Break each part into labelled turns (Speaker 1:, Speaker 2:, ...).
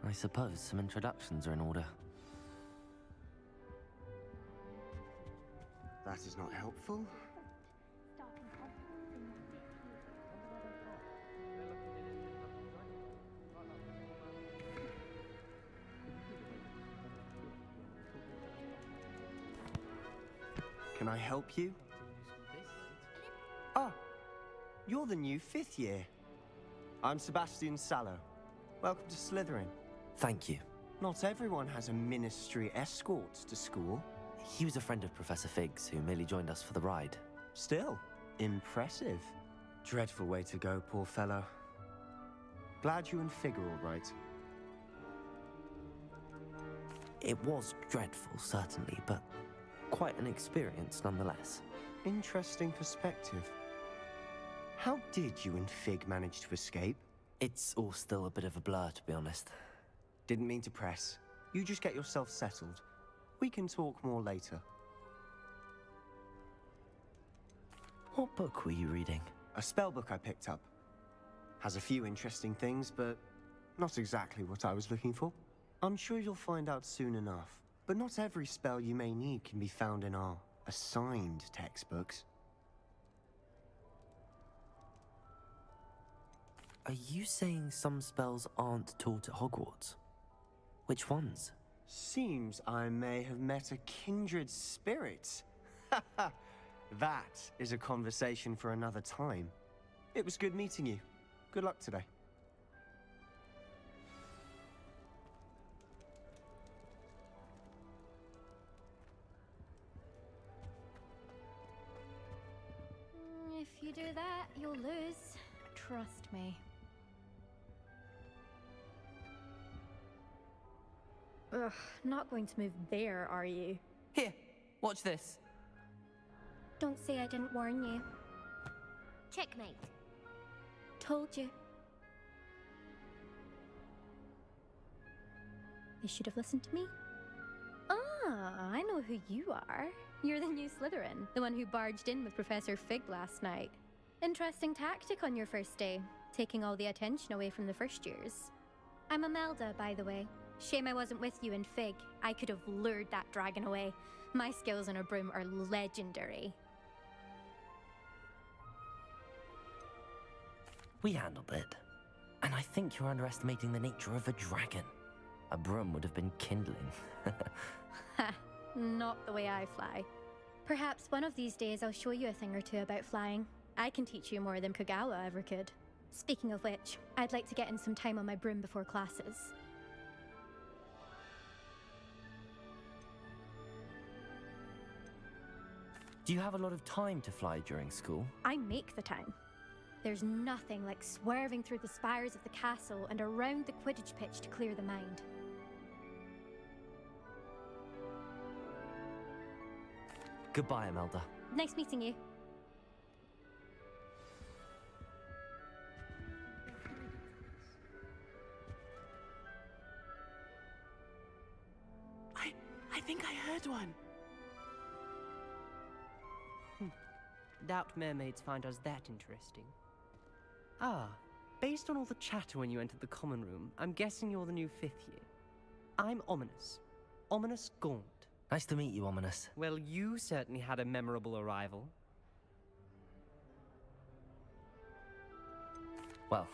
Speaker 1: I suppose some introductions are in order.
Speaker 2: That is not helpful. Can I help you? Ah, you're the new 5th year. I'm Sebastian Sallow. Welcome to Slytherin.
Speaker 1: Thank you.
Speaker 2: Not everyone has a ministry escort to school.
Speaker 1: He was a friend of Professor Fig's who merely joined us for the ride.
Speaker 2: Still, impressive. Dreadful way to go, poor fellow. Glad you and Fig are all right.
Speaker 1: It was dreadful, certainly, but quite an experience nonetheless.
Speaker 2: Interesting perspective. How did you and Fig manage to escape?
Speaker 1: It's all still a bit of a blur, to be honest.
Speaker 2: Didn't mean to press. You just get yourself settled. We can talk more later.
Speaker 1: What book were you reading?
Speaker 2: A spell book I picked up. Has a few interesting things, but not exactly what I was looking for. I'm sure you'll find out soon enough. But not every spell you may need can be found in our assigned textbooks.
Speaker 1: Are you saying some spells aren't taught at Hogwarts? Which ones?
Speaker 2: Seems I may have met a kindred spirit. That is a conversation for another time. It was good meeting you. Good luck today.
Speaker 3: If you do that, you'll lose. Trust me. Ugh, not going to move there, are you?
Speaker 4: Here, watch this.
Speaker 3: Don't say I didn't warn you.
Speaker 5: Checkmate.
Speaker 3: Told you. You should have listened to me. Ah, I know who you are. You're the new Slytherin, the one who barged in with Professor Fig last night. Interesting tactic on your first day, taking all the attention away from the first years. I'm Imelda, by the way. Shame I wasn't with you in Fig. I could have lured that dragon away. My skills on a broom are legendary.
Speaker 1: We handled it. And I think you're underestimating the nature of a dragon. A broom would have been kindling.
Speaker 3: Ha, not the way I fly. Perhaps one of these days I'll show you a thing or two about flying. I can teach you more than Kogawa ever could. Speaking of which, I'd like to get in some time on my broom before classes.
Speaker 1: Do you have a lot of time to fly during school?
Speaker 3: I make the time. There's nothing like swerving through the spires of the castle and around the Quidditch pitch to clear the mind.
Speaker 1: Goodbye, Imelda.
Speaker 3: Nice meeting you.
Speaker 4: I think I heard one. Doubt mermaids find us that interesting. Ah, based on all the chatter when you entered the common room, I'm guessing you're the new 5th year. I'm Ominous. Ominous Gaunt.
Speaker 1: Nice to meet you, Ominous.
Speaker 4: Well, you certainly had a memorable arrival.
Speaker 1: Well,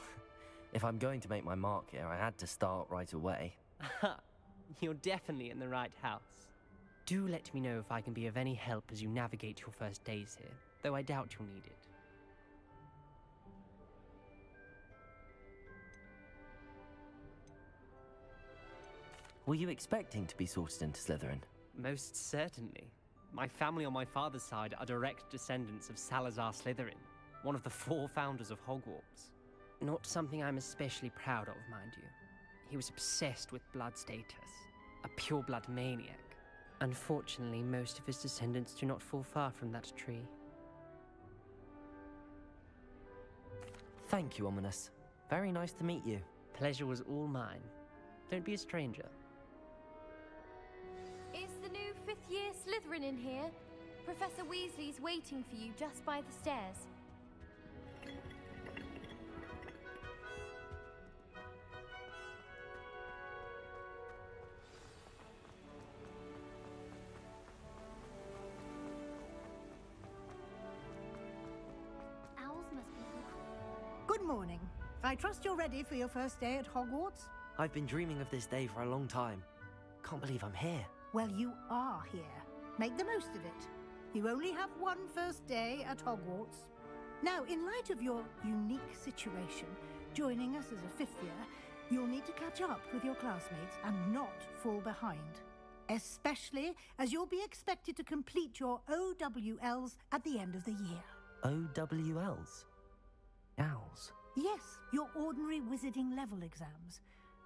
Speaker 1: if I'm going to make my mark here, I had to start right away.
Speaker 4: Aha, you're definitely in the right house. Do let me know if I can be of any help as you navigate your first days here, though I doubt you'll need it.
Speaker 1: Were you expecting to be sorted into Slytherin?
Speaker 4: Most certainly. My family on my father's side are direct descendants of Salazar Slytherin, one of the 4 founders of Hogwarts. Not something I'm especially proud of, mind you. He was obsessed with blood status, a pure-blood maniac. Unfortunately, most of his descendants do not fall far from that tree.
Speaker 1: Thank you, Ominous. Very nice to meet you.
Speaker 4: Pleasure was all mine. Don't be a stranger.
Speaker 5: Is the new 5th year Slytherin in here? Professor Weasley's waiting for you just by the stairs.
Speaker 6: Good morning. I trust you're ready for your first day at Hogwarts?
Speaker 1: I've been dreaming of this day for a long time. Can't believe I'm here.
Speaker 6: Well, you are here. Make the most of it. You only have one first day at Hogwarts. Now, in light of your unique situation, joining us as a fifth year, you'll need to catch up with your classmates and not fall behind. Especially as you'll be expected to complete your OWLs at the end of the year.
Speaker 1: OWLs? Owls?
Speaker 6: Yes, your ordinary wizarding level exams.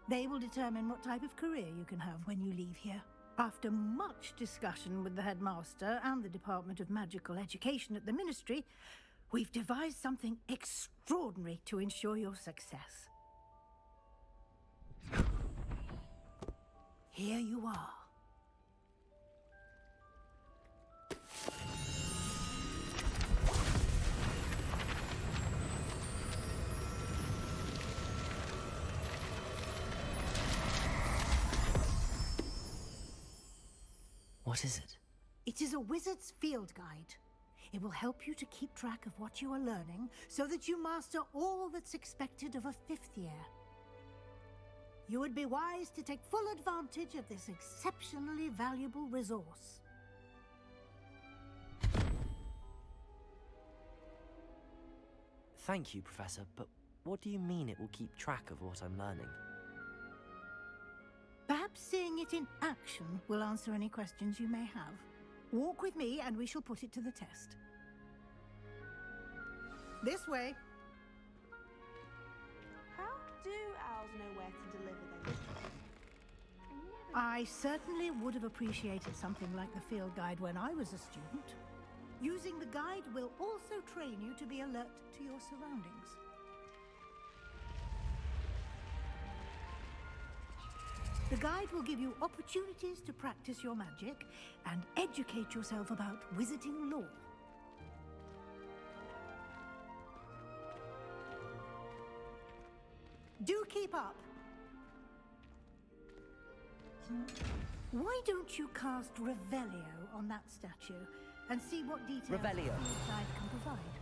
Speaker 6: They will determine what type of career you can have when you leave here. After much discussion with the headmaster and the Department of Magical Education at the Ministry, we've devised something extraordinary to ensure your success. Here you are.
Speaker 1: What is it?
Speaker 6: It is a wizard's field guide. It will help you to keep track of what you are learning so that you master all that's expected of a fifth year. You would be wise to take full advantage of this exceptionally valuable resource.
Speaker 1: Thank you, Professor, but what do you mean it will keep track of what I'm learning?
Speaker 6: Perhaps seeing it in action will answer any questions you may have. Walk with me and we shall put it to the test. This way.
Speaker 7: How do owls know where to deliver their messages?
Speaker 6: I certainly would have appreciated something like the field guide when I was a student. Using the guide will also train you to be alert to your surroundings. The guide will give you opportunities to practice your magic and educate yourself about wizarding lore. Do keep up. Why don't you cast Revelio on that statue and see what details the
Speaker 1: Revelio.
Speaker 6: field guide can provide?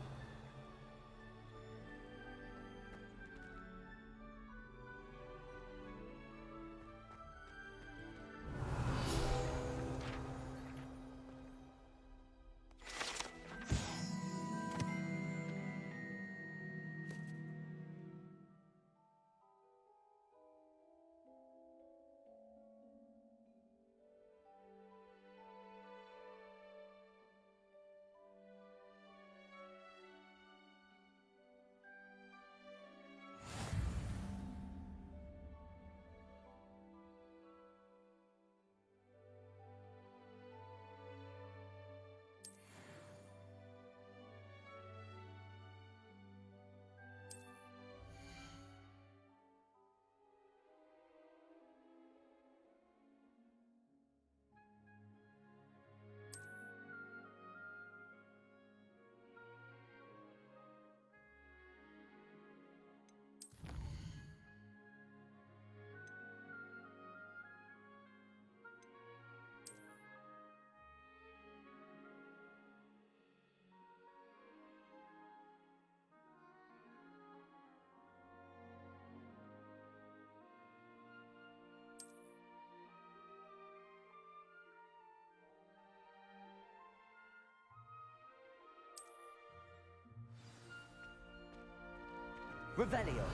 Speaker 1: Revelio.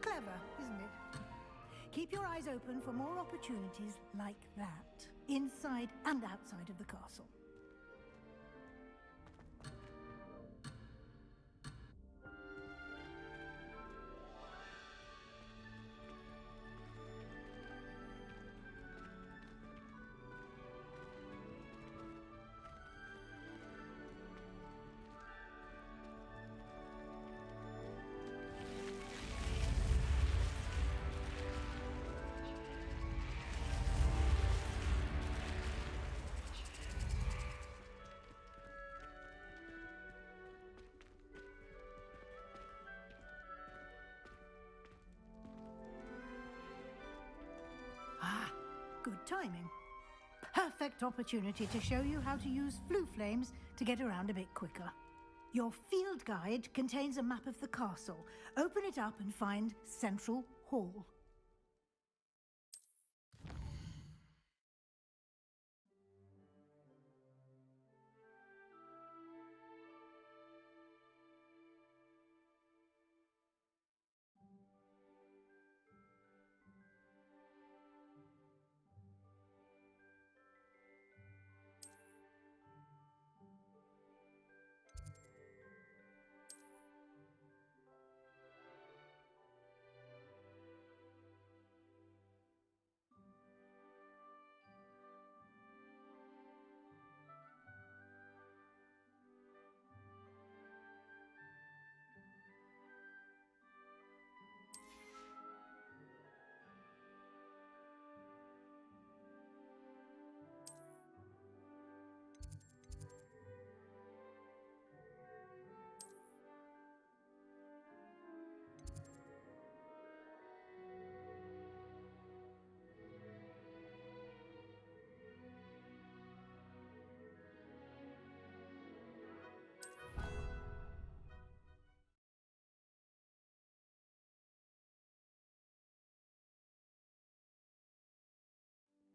Speaker 6: Clever, isn't it? Keep your eyes open for more opportunities like that, inside and outside of the castle. Good timing. Perfect opportunity to show you how to use flue flames to get around a bit quicker. Your field guide contains a map of the castle. Open it up and find Central Hall.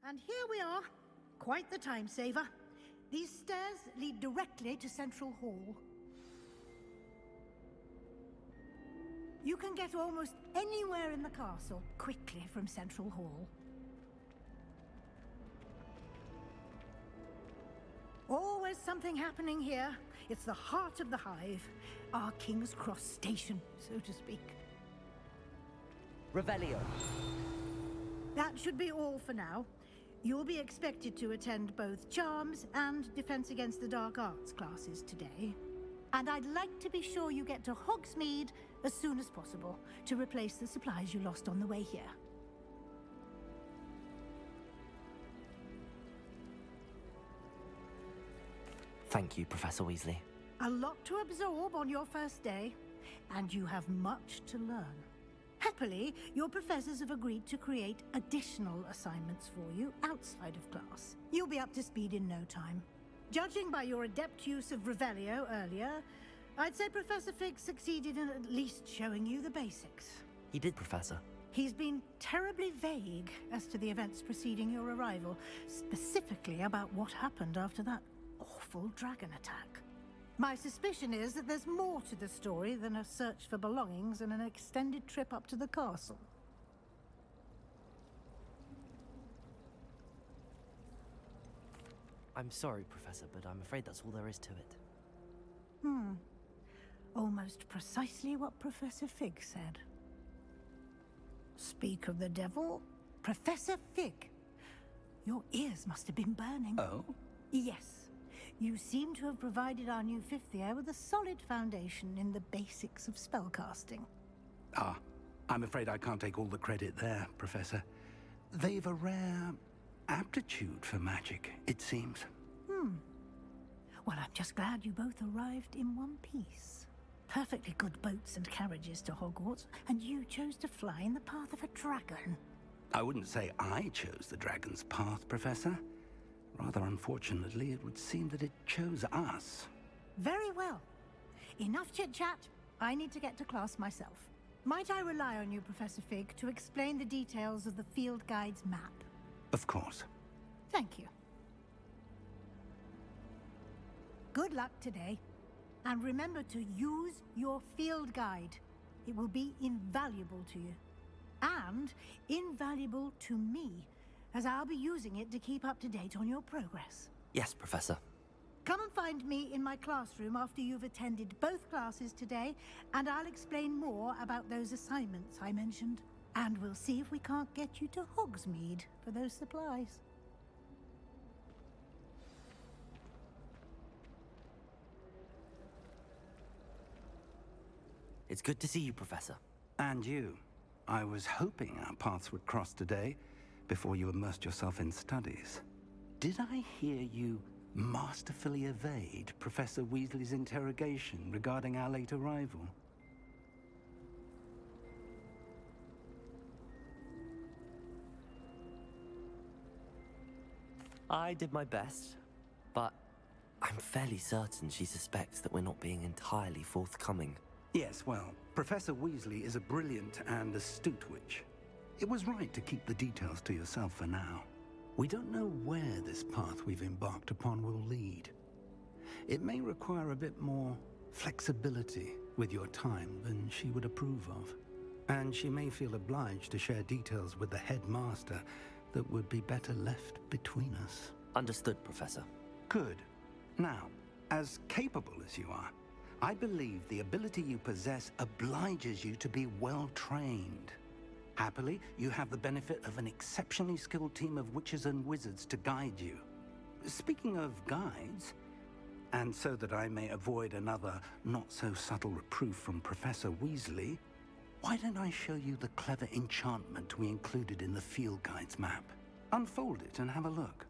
Speaker 6: And here we are. Quite the time saver. These stairs lead directly to Central Hall. You can get almost anywhere in the castle quickly from Central Hall. Always something happening here. It's the heart of the hive. Our King's Cross station, so to speak.
Speaker 1: Revelio.
Speaker 6: That should be all for now. You'll be expected to attend both Charms and Defense Against the Dark Arts classes today. And I'd like to be sure you get to Hogsmeade as soon as possible to replace the supplies you lost on the way here.
Speaker 1: Thank you, Professor Weasley.
Speaker 6: A lot to absorb on your first day, and you have much to learn. Happily, your professors have agreed to create additional assignments for you outside of class. You'll be up to speed in no time. Judging by your adept use of Revelio earlier, I'd say Professor Fig succeeded in at least showing you the basics.
Speaker 1: He did, Professor.
Speaker 6: He's been terribly vague as to the events preceding your arrival, specifically about what happened after that awful dragon attack. My suspicion is that there's more to the story than a search for belongings and an extended trip up to the castle.
Speaker 1: I'm sorry, Professor, but I'm afraid that's all there is to it.
Speaker 6: Almost precisely what Professor Fig said. Speak of the devil, Professor Fig. Your ears must have been burning.
Speaker 8: Oh?
Speaker 6: Yes. You seem to have provided our new fifth year with a solid foundation in the basics of spellcasting.
Speaker 8: Ah, I'm afraid I can't take all the credit there, Professor. They've a rare aptitude for magic, it seems.
Speaker 6: Well, I'm just glad you both arrived in one piece. Perfectly good boats and carriages to Hogwarts, and you chose to fly in the path of a dragon.
Speaker 8: I wouldn't say I chose the dragon's path, Professor. Rather unfortunately, it would seem that it chose us.
Speaker 6: Very well. Enough chit-chat. I need to get to class myself. Might I rely on you, Professor Fig, to explain the details of the field guide's map?
Speaker 8: Of course.
Speaker 6: Thank you. Good luck today. And remember to use your field guide. It will be invaluable to you. And invaluable to me, as I'll be using it to keep up to date on your progress.
Speaker 1: Yes, Professor.
Speaker 6: Come and find me in my classroom after you've attended both classes today, and I'll explain more about those assignments I mentioned. And we'll see if we can't get you to Hogsmeade for those supplies.
Speaker 1: It's good to see you, Professor.
Speaker 8: And you. I was hoping our paths would cross today, before you immersed yourself in studies. Did I hear you masterfully evade Professor Weasley's interrogation regarding our late arrival?
Speaker 1: I did my best, but I'm fairly certain she suspects that we're not being entirely forthcoming.
Speaker 8: Yes, well, Professor Weasley is a brilliant and astute witch. It was right to keep the details to yourself for now. We don't know where this path we've embarked upon will lead. It may require a bit more flexibility with your time than she would approve of. And she may feel obliged to share details with the headmaster that would be better left between us.
Speaker 1: Understood, Professor.
Speaker 8: Good. Now, as capable as you are, I believe the ability you possess obliges you to be well trained. Happily, you have the benefit of an exceptionally skilled team of witches and wizards to guide you. Speaking of guides, and so that I may avoid another not-so-subtle reproof from Professor Weasley, why don't I show you the clever enchantment we included in the field guide's map? Unfold it and have a look.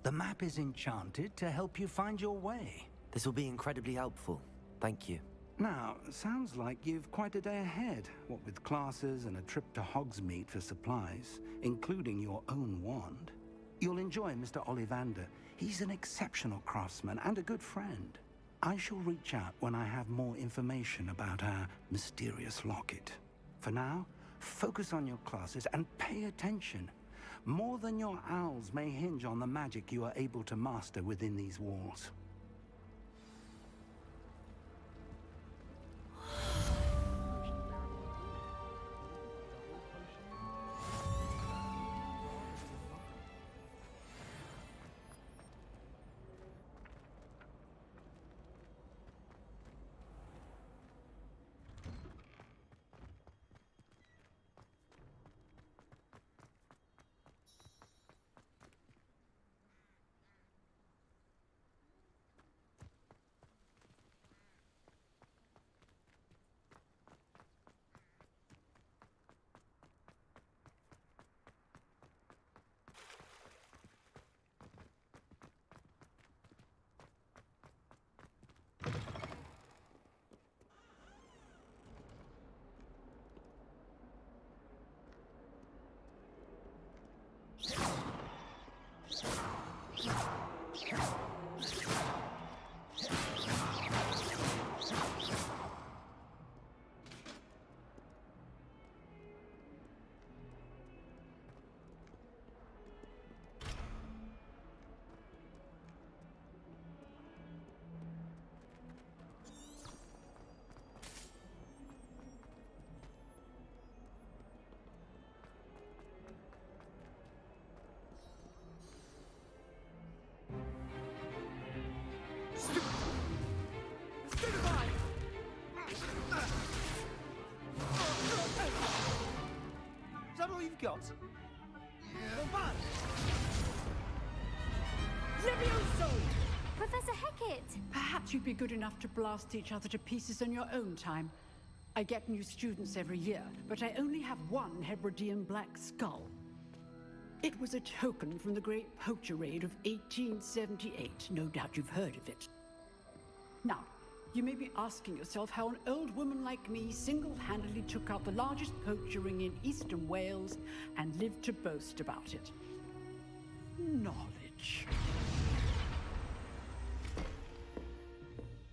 Speaker 8: The map is enchanted to help you find your way.
Speaker 1: This will be incredibly helpful. Thank you.
Speaker 8: Now, sounds like you've quite a day ahead, what with classes and a trip to Hogsmeade for supplies, including your own wand. You'll enjoy Mr. Ollivander. He's an exceptional craftsman and a good friend. I shall reach out when I have more information about our mysterious locket. For now, focus on your classes and pay attention. More than your owls may hinge on the magic you are able to master within these walls.
Speaker 9: Is that all you've got? Yeah.
Speaker 10: Levioso!
Speaker 5: Professor Hecat!
Speaker 10: Perhaps you'd be good enough to blast each other to pieces in your own time. I get new students every year, but I only have one Hebridean black skull. It was a token from the Great Poacher Raid of 1878. No doubt you've heard of it. Now, you may be asking yourself how an old woman like me single-handedly took out the largest poacher ring in eastern Wales and lived to boast about it. Knowledge.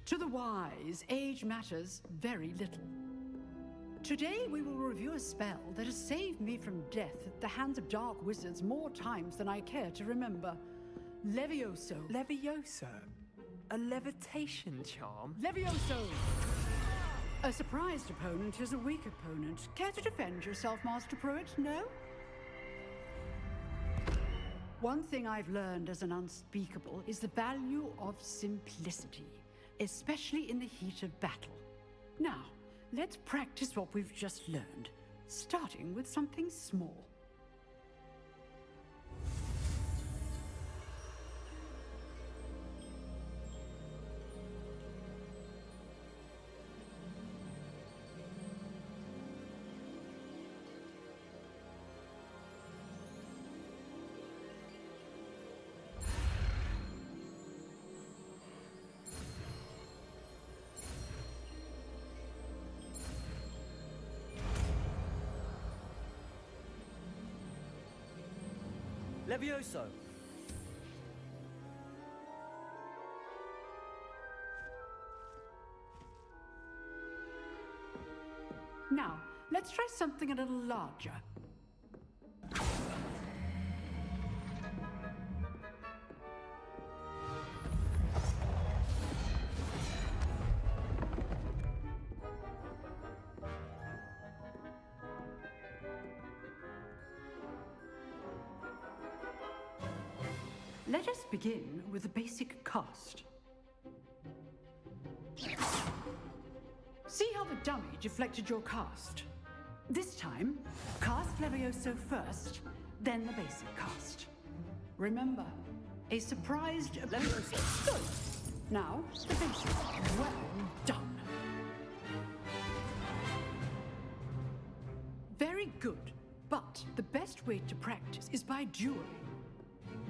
Speaker 10: To the wise, age matters very little. Today we will review a spell that has saved me from death at the hands of dark wizards more times than I care to remember. Levioso.
Speaker 9: Levioso? A levitation charm?
Speaker 10: Levioso! A surprised opponent is a weak opponent. Care to defend yourself, Master Pruitt? No? One thing I've learned as an unspeakable is the value of simplicity, especially in the heat of battle. Now, let's practice what we've just learned, starting with something small.
Speaker 1: Levioso!
Speaker 10: Now, let's try something a little larger. Let us begin with a basic cast. See how the dummy deflected your cast? This time, cast Levioso first, then the basic cast. Remember, a surprised Levioso. Good. Now, the basic. Well done. Very good, but the best way to practice is by dueling.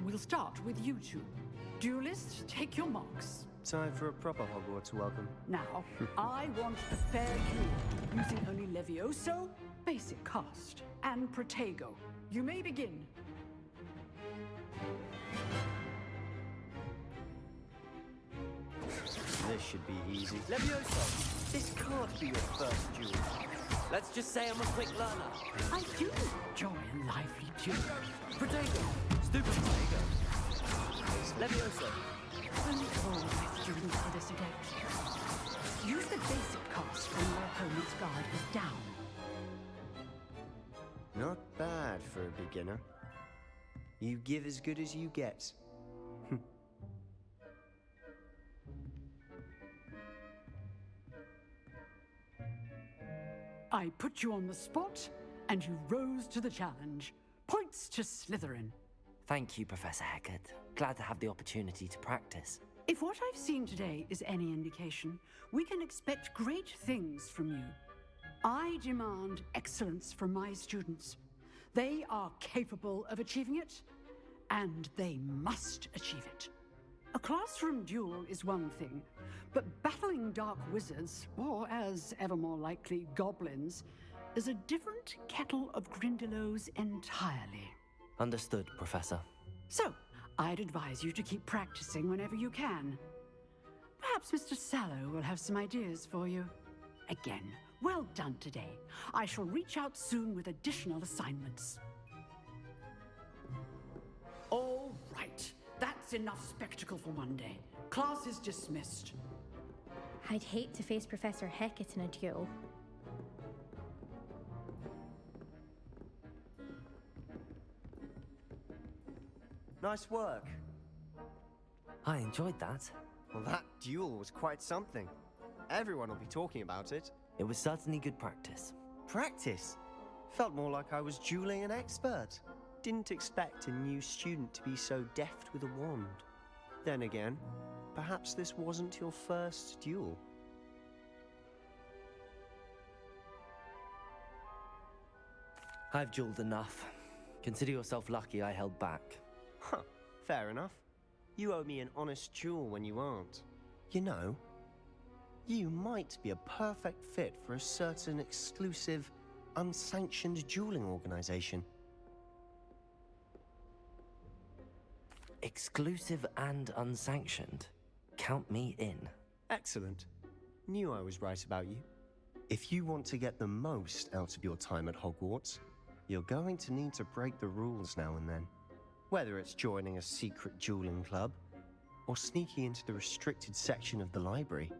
Speaker 10: We'll start with you two. Duelists, take your marks.
Speaker 2: Time for a proper Hogwarts welcome.
Speaker 10: Now, I want a fair duel, using only Levioso, basic cast, and Protego. You may begin.
Speaker 2: This should be easy.
Speaker 1: Levioso! This can't be your first duel. Let's just say I'm a quick learner.
Speaker 10: I do enjoy a lively duel.
Speaker 1: Protego! Stupid Protego! Levioso!
Speaker 10: Only all my students for this event. Use the basic cast when your opponent's guard is down.
Speaker 2: Not bad for a beginner. You give as good as you get.
Speaker 10: I put you on the spot, and you rose to the challenge. Points to Slytherin.
Speaker 1: Thank you, Professor Hecat. Glad to have the opportunity to practice.
Speaker 10: If what I've seen today is any indication, we can expect great things from you. I demand excellence from my students. They are capable of achieving it, and they must achieve it. A classroom duel is one thing, but battling dark wizards, or as ever more likely, goblins, is a different kettle of Grindylows entirely.
Speaker 1: Understood, Professor.
Speaker 10: So, I'd advise you to keep practicing whenever you can. Perhaps Mr. Sallow will have some ideas for you. Again, well done today. I shall reach out soon with additional assignments. All right. That's enough spectacle for one day. Class is dismissed.
Speaker 3: I'd hate to face Professor Hecat in a duel.
Speaker 2: Nice work.
Speaker 1: I enjoyed that.
Speaker 2: Well, that duel was quite something. Everyone will be talking about it.
Speaker 1: It was certainly good practice.
Speaker 2: Practice? Felt more like I was dueling an expert. Didn't expect a new student to be so deft with a wand. Then again, perhaps this wasn't your first duel.
Speaker 1: I've dueled enough. Consider yourself lucky I held back.
Speaker 2: Huh, fair enough. You owe me an honest duel when you aren't. You know, you might be a perfect fit for a certain exclusive, unsanctioned dueling organization.
Speaker 1: Exclusive and unsanctioned. Count me in.
Speaker 2: Excellent. Knew I was right about you. If you want to get the most out of your time at Hogwarts, you're going to need to break the rules now and then. Whether it's joining a secret dueling club, or sneaking into the restricted section of the library,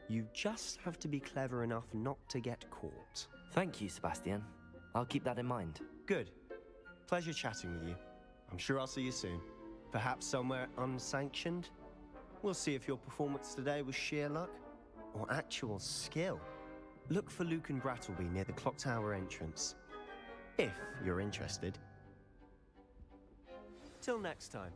Speaker 2: you just have to be clever enough not to get caught.
Speaker 1: Thank you, Sebastian. I'll keep that in mind.
Speaker 2: Good. Pleasure chatting with you. I'm sure I'll see you soon. Perhaps somewhere unsanctioned? We'll see if your performance today was sheer luck or actual skill. Look for Luke and Brattleby near the clock tower entrance, if you're interested. Till next time.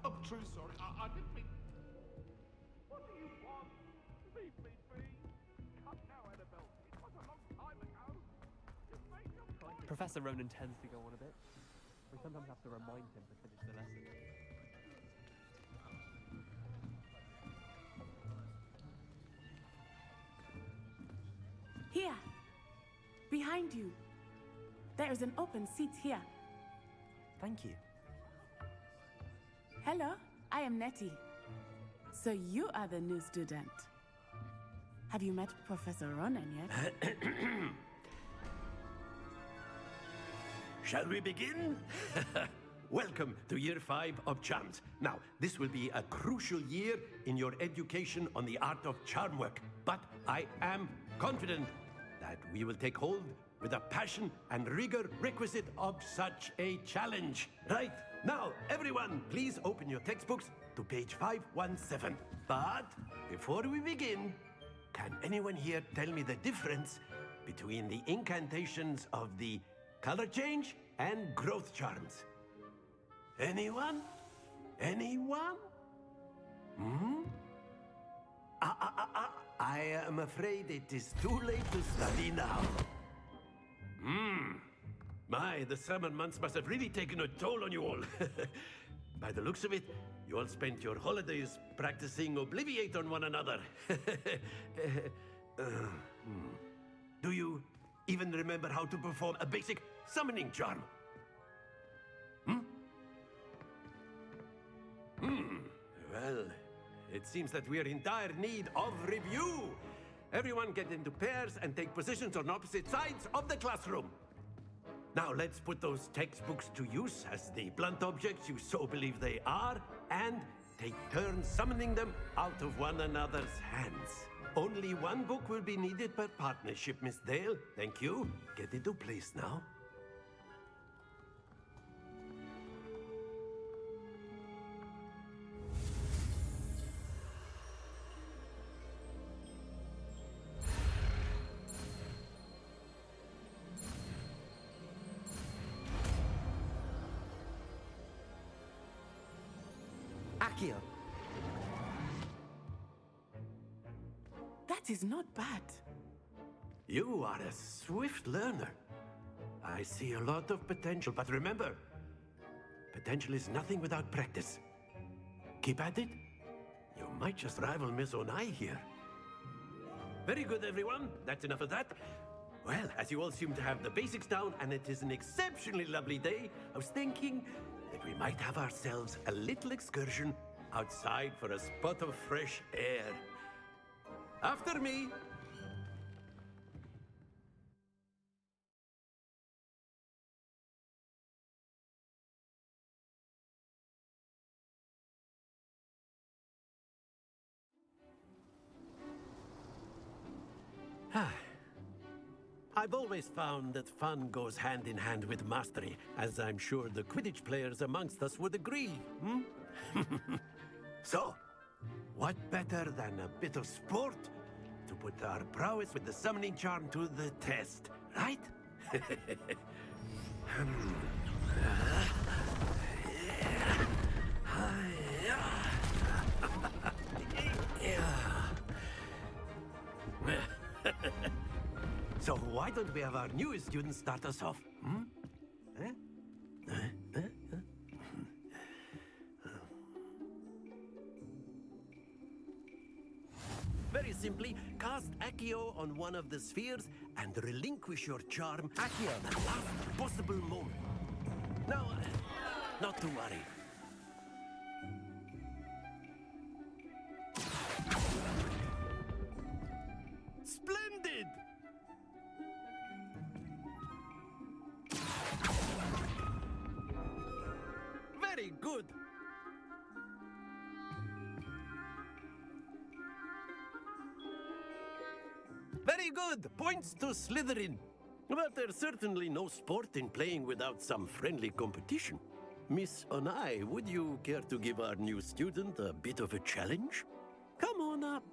Speaker 11: I'm true sorry. I didn't mean... What do you want? Leave me be. Come now, Annabelle. It was a long time ago. You've made your point.
Speaker 4: Professor Ronan tends to go on a bit. We sometimes have to remind him to finish the lesson.
Speaker 12: Here, behind you. There is an open seat here.
Speaker 1: Thank you.
Speaker 12: Hello, I am Nettie. So you are the new student. Have you met Professor Ronan yet?
Speaker 13: Shall we begin? Welcome to Year 5 of Charms. Now, this will be a crucial year in your education on the art of charm work, but I am confident that we will take hold with the passion and rigor requisite of such a challenge. Right, now, everyone, please open your textbooks to page 517. But before we begin, can anyone here tell me the difference between the incantations of the color change and growth charms? Anyone? Anyone? Hmm? I am afraid it is too late to study now. My, the summer months must have really taken a toll on you all. By the looks of it, you all spent your holidays practicing Obliviate on one another. Do you even remember how to perform a basic summoning charm? Well, it seems that we are in dire need of review. Everyone get into pairs and take positions on opposite sides of the classroom. Now let's put those textbooks to use as the blunt objects you so believe they are, and take turns summoning them out of one another's hands. Only one book will be needed per partnership, Miss Dale. Thank you. Get into place now.
Speaker 4: Akio.
Speaker 12: That is not bad.
Speaker 13: You are a swift learner. I see a lot of potential, but remember, potential is nothing without practice. Keep at it. You might just rival Miss Onai here. Very good, everyone. That's enough of that. Well, as you all seem to have the basics down, and it is an exceptionally lovely day, I was thinking that we might have ourselves a little excursion outside for a spot of fresh air. After me. I've always found that fun goes hand in hand with mastery, as I'm sure the Quidditch players amongst us would agree. So, what better than a bit of sport to put our prowess with the summoning charm to the test, right? So why don't we have our newest student start us off? Very simply, cast Accio on one of the spheres and relinquish your charm Accio at the last possible moment. Now, not to worry. Splendid! Very good. Very good. Points to Slytherin. But there's certainly no sport in playing without some friendly competition. Miss Onai, would you care to give our new student a bit of a challenge? Come on up.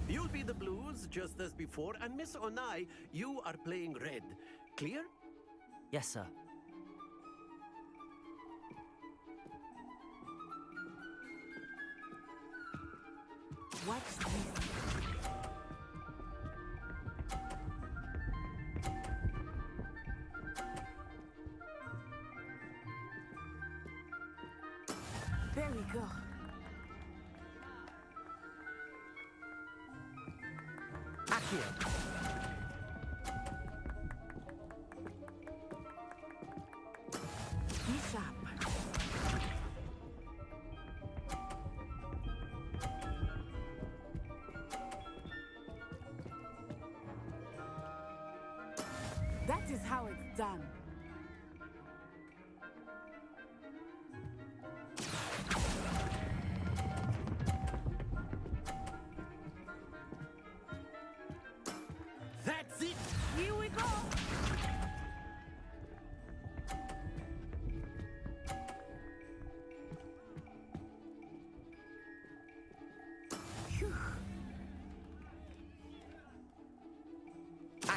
Speaker 13: You'll be the blues, just as before, and Miss Onai, you are playing red. Clear?
Speaker 1: Yes, sir.
Speaker 12: What's this? There we go.
Speaker 4: Akio.
Speaker 12: Be sharp. That is how it's done.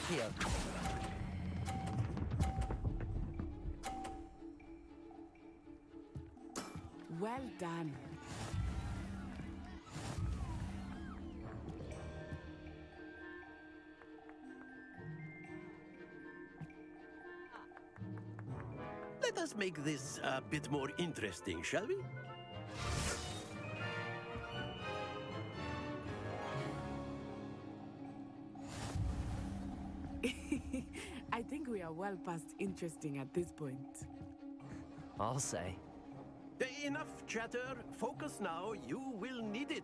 Speaker 1: Accio!
Speaker 12: Well done.
Speaker 13: Let us make this a bit more interesting, shall we?
Speaker 12: I think we are well past interesting at this point.
Speaker 1: I'll say.
Speaker 13: Enough chatter. Focus now. You will need it.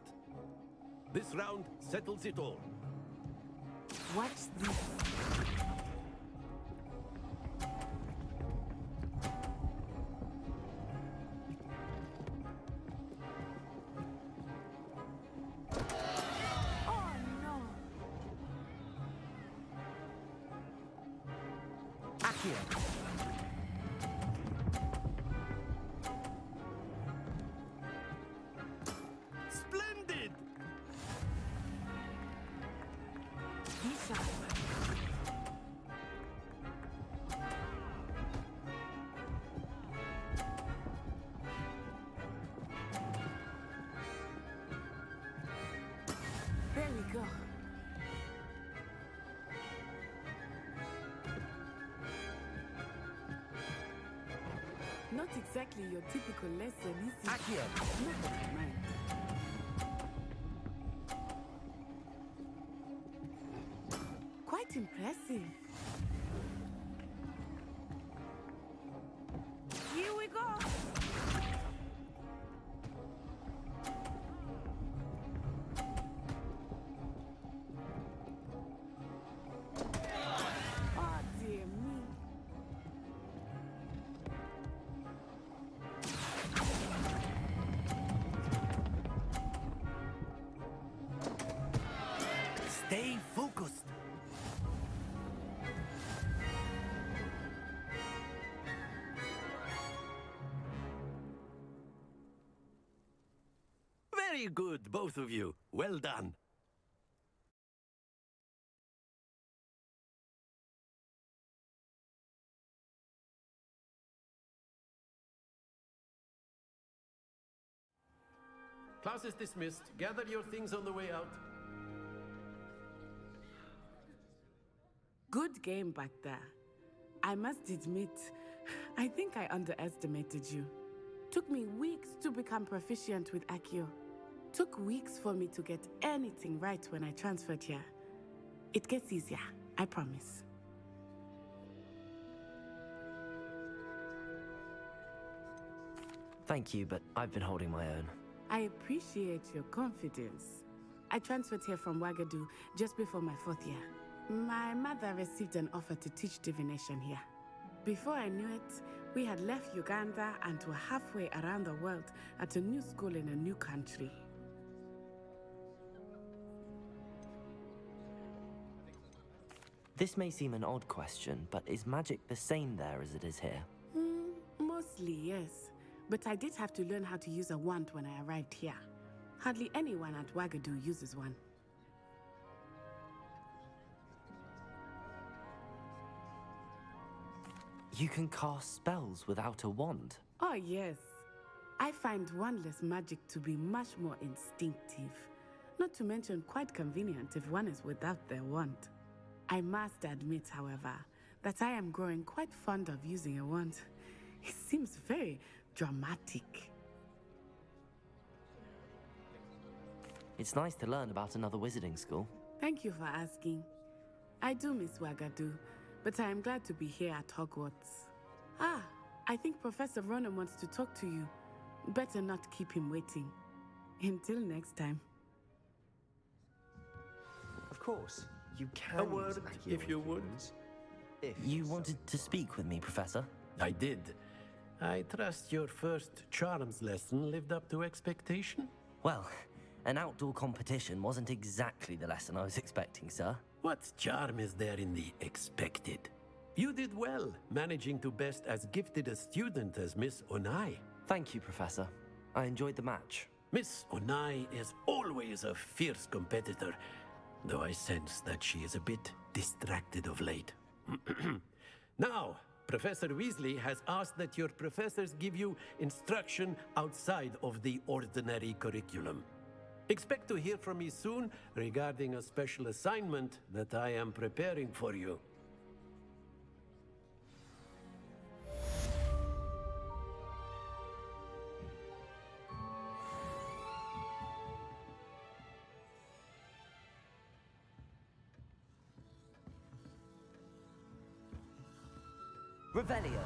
Speaker 13: This round settles it all.
Speaker 12: Watch this. Oh no!
Speaker 1: Accio!
Speaker 13: Splendid!
Speaker 12: Lisa. There we go. Not exactly your typical lesson, is it?
Speaker 1: Accio!
Speaker 12: Never mind. Quite impressive. Here we go. Oh dear me.
Speaker 13: Stay focused. Very good, both of you. Well done. Class is dismissed. Gather your things on the way out.
Speaker 12: Good game back there. I must admit, I think I underestimated you. Took me weeks to become proficient with Accio. Took weeks for me to get anything right when I transferred here. It gets easier, I promise.
Speaker 1: Thank you, but I've been holding my own.
Speaker 12: I appreciate your confidence. I transferred here from Wagadu just before my 4th year. My mother received an offer to teach divination here. Before I knew it, we had left Uganda and were halfway around the world at a new school in a new country.
Speaker 1: This may seem an odd question, but is magic the same there as it is here?
Speaker 12: Mostly, yes. But I did have to learn how to use a wand when I arrived here. Hardly anyone at Wagadu uses one.
Speaker 1: You can cast spells without a wand?
Speaker 12: Oh, yes. I find wandless magic to be much more instinctive. Not to mention quite convenient if one is without their wand. I must admit, however, that I am growing quite fond of using a wand. It seems very dramatic.
Speaker 1: It's nice to learn about another wizarding school.
Speaker 12: Thank you for asking. I do miss Wagadu, but I am glad to be here at Hogwarts. Ah, I think Professor Ronan wants to talk to you. Better not keep him waiting. Until next time.
Speaker 2: Of course, you can.
Speaker 13: A word, if you would.
Speaker 1: You wanted to speak with me, Professor?
Speaker 13: I did. I trust your first charms lesson lived up to expectation?
Speaker 1: Well, an outdoor competition wasn't exactly the lesson I was expecting, sir.
Speaker 13: What charm is there in the expected? You did well, managing to best as gifted a student as Miss Onai.
Speaker 1: Thank you, Professor. I enjoyed the match.
Speaker 13: Miss Onai is always a fierce competitor, though I sense that she is a bit distracted of late. Now, Professor Weasley has asked that your professors give you instruction outside of the ordinary curriculum. Expect to hear from me soon regarding a special assignment that I am preparing for you.
Speaker 1: Revelio.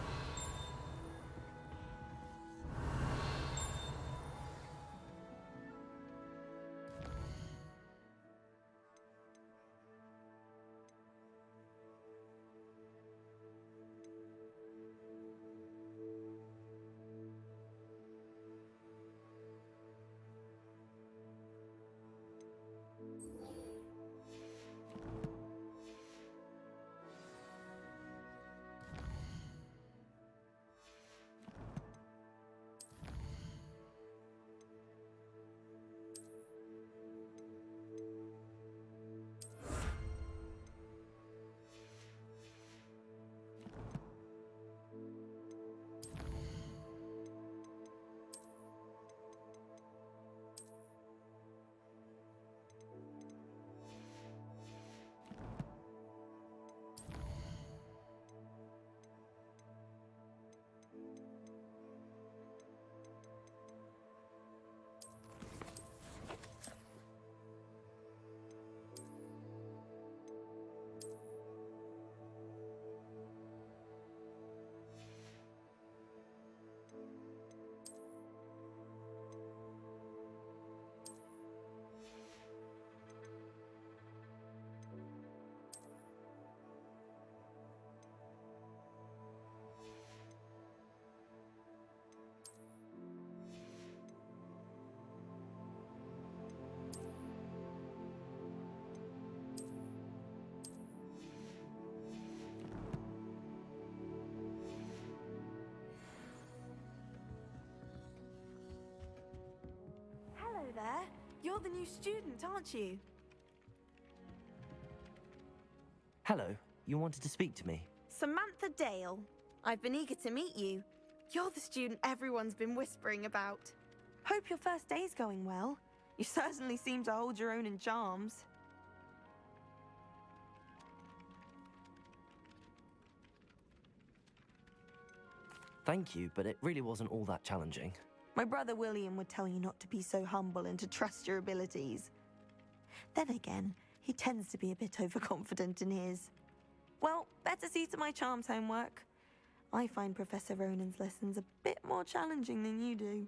Speaker 7: Hello there. You're the new student, aren't you?
Speaker 1: Hello, you wanted to speak to me?
Speaker 7: Samantha Dale. I've been eager to meet you. You're the student everyone's been whispering about. Hope your first day's going well. You certainly seem to hold your own in charms.
Speaker 1: Thank you, but it really wasn't all that challenging.
Speaker 7: My brother William would tell you not to be so humble and to trust your abilities. Then again, he tends to be a bit overconfident in his. Well, better see to my charms homework. I find Professor Ronan's lessons a bit more challenging than you do.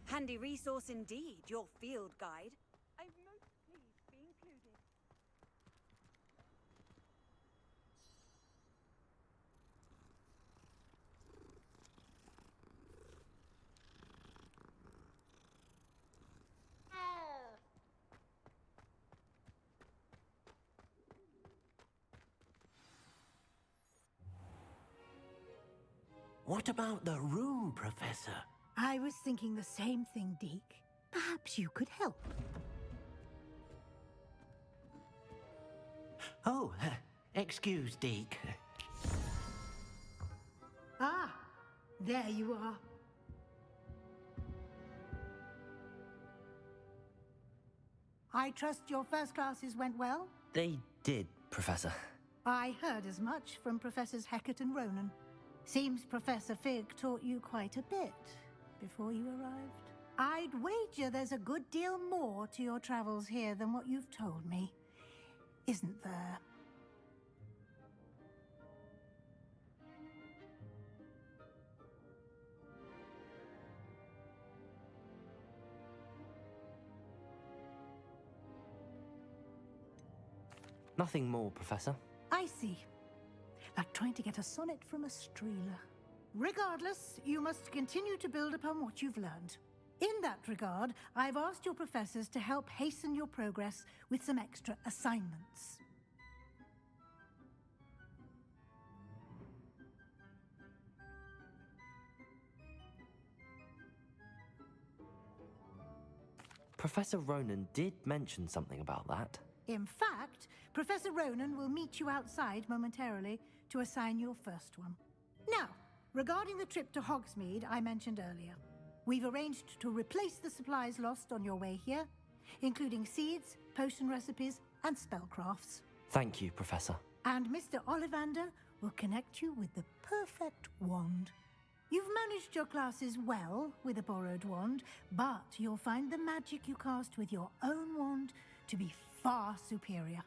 Speaker 14: Handy resource indeed, your field guide. I'm most pleased to be included.
Speaker 13: What about the room, Professor?
Speaker 6: I was thinking the same thing, Deke. Perhaps you could help.
Speaker 13: Oh, excuse, Deke.
Speaker 6: Ah, there you are. I trust your first classes went well?
Speaker 1: They did, Professor.
Speaker 6: I heard as much from Professors Hecat and Ronan. Seems Professor Fig taught you quite a bit before you arrived. I'd wager there's a good deal more to your travels here than what you've told me. Isn't there?
Speaker 1: Nothing more, Professor.
Speaker 6: I see. Like trying to get a sonnet from a streeler. Regardless, you must continue to build upon what you've learned. In that regard, I've asked your professors to help hasten your progress with some extra assignments.
Speaker 1: Professor Ronan did mention something about that.
Speaker 6: In fact, Professor Ronan will meet you outside momentarily to assign your first one. Now, regarding the trip to Hogsmeade I mentioned earlier, we've arranged to replace the supplies lost on your way here, including seeds, potion recipes, and spellcrafts.
Speaker 1: Thank you, Professor.
Speaker 6: And Mr. Ollivander will connect you with the perfect wand. You've managed your classes well with a borrowed wand, but you'll find the magic you cast with your own wand to be far superior.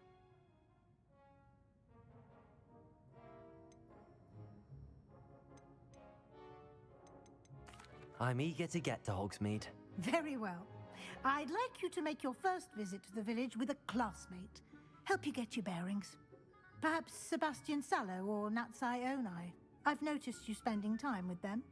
Speaker 1: I'm eager to get to Hogsmeade.
Speaker 6: Very well. I'd like you to make your first visit to the village with a classmate. Help you get your bearings. Perhaps Sebastian Sallow or Natsai Onai. I've noticed you spending time with them.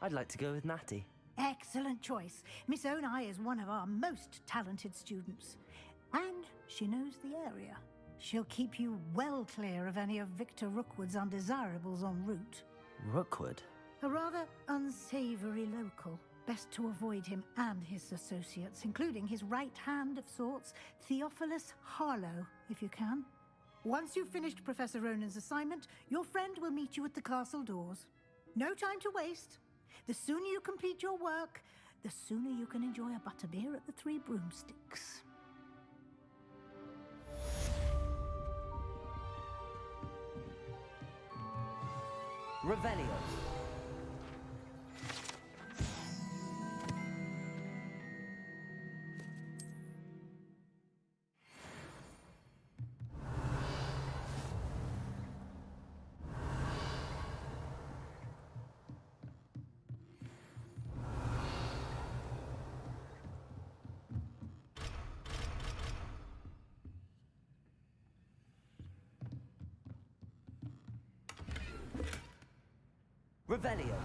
Speaker 1: I'd like to go with Natty.
Speaker 6: Excellent choice. Miss Onai is one of our most talented students. And she knows the area. She'll keep you well clear of any of Victor Rookwood's undesirables en route.
Speaker 1: Rookwood?
Speaker 6: A rather unsavory local. Best to avoid him and his associates, including his right hand of sorts, Theophilus Harlow, if you can. Once you've finished Professor Ronan's assignment, your friend will meet you at the castle doors. No time to waste. The sooner you complete your work, the sooner you can enjoy a butterbeer at the Three Broomsticks.
Speaker 1: Revelio. Revelio.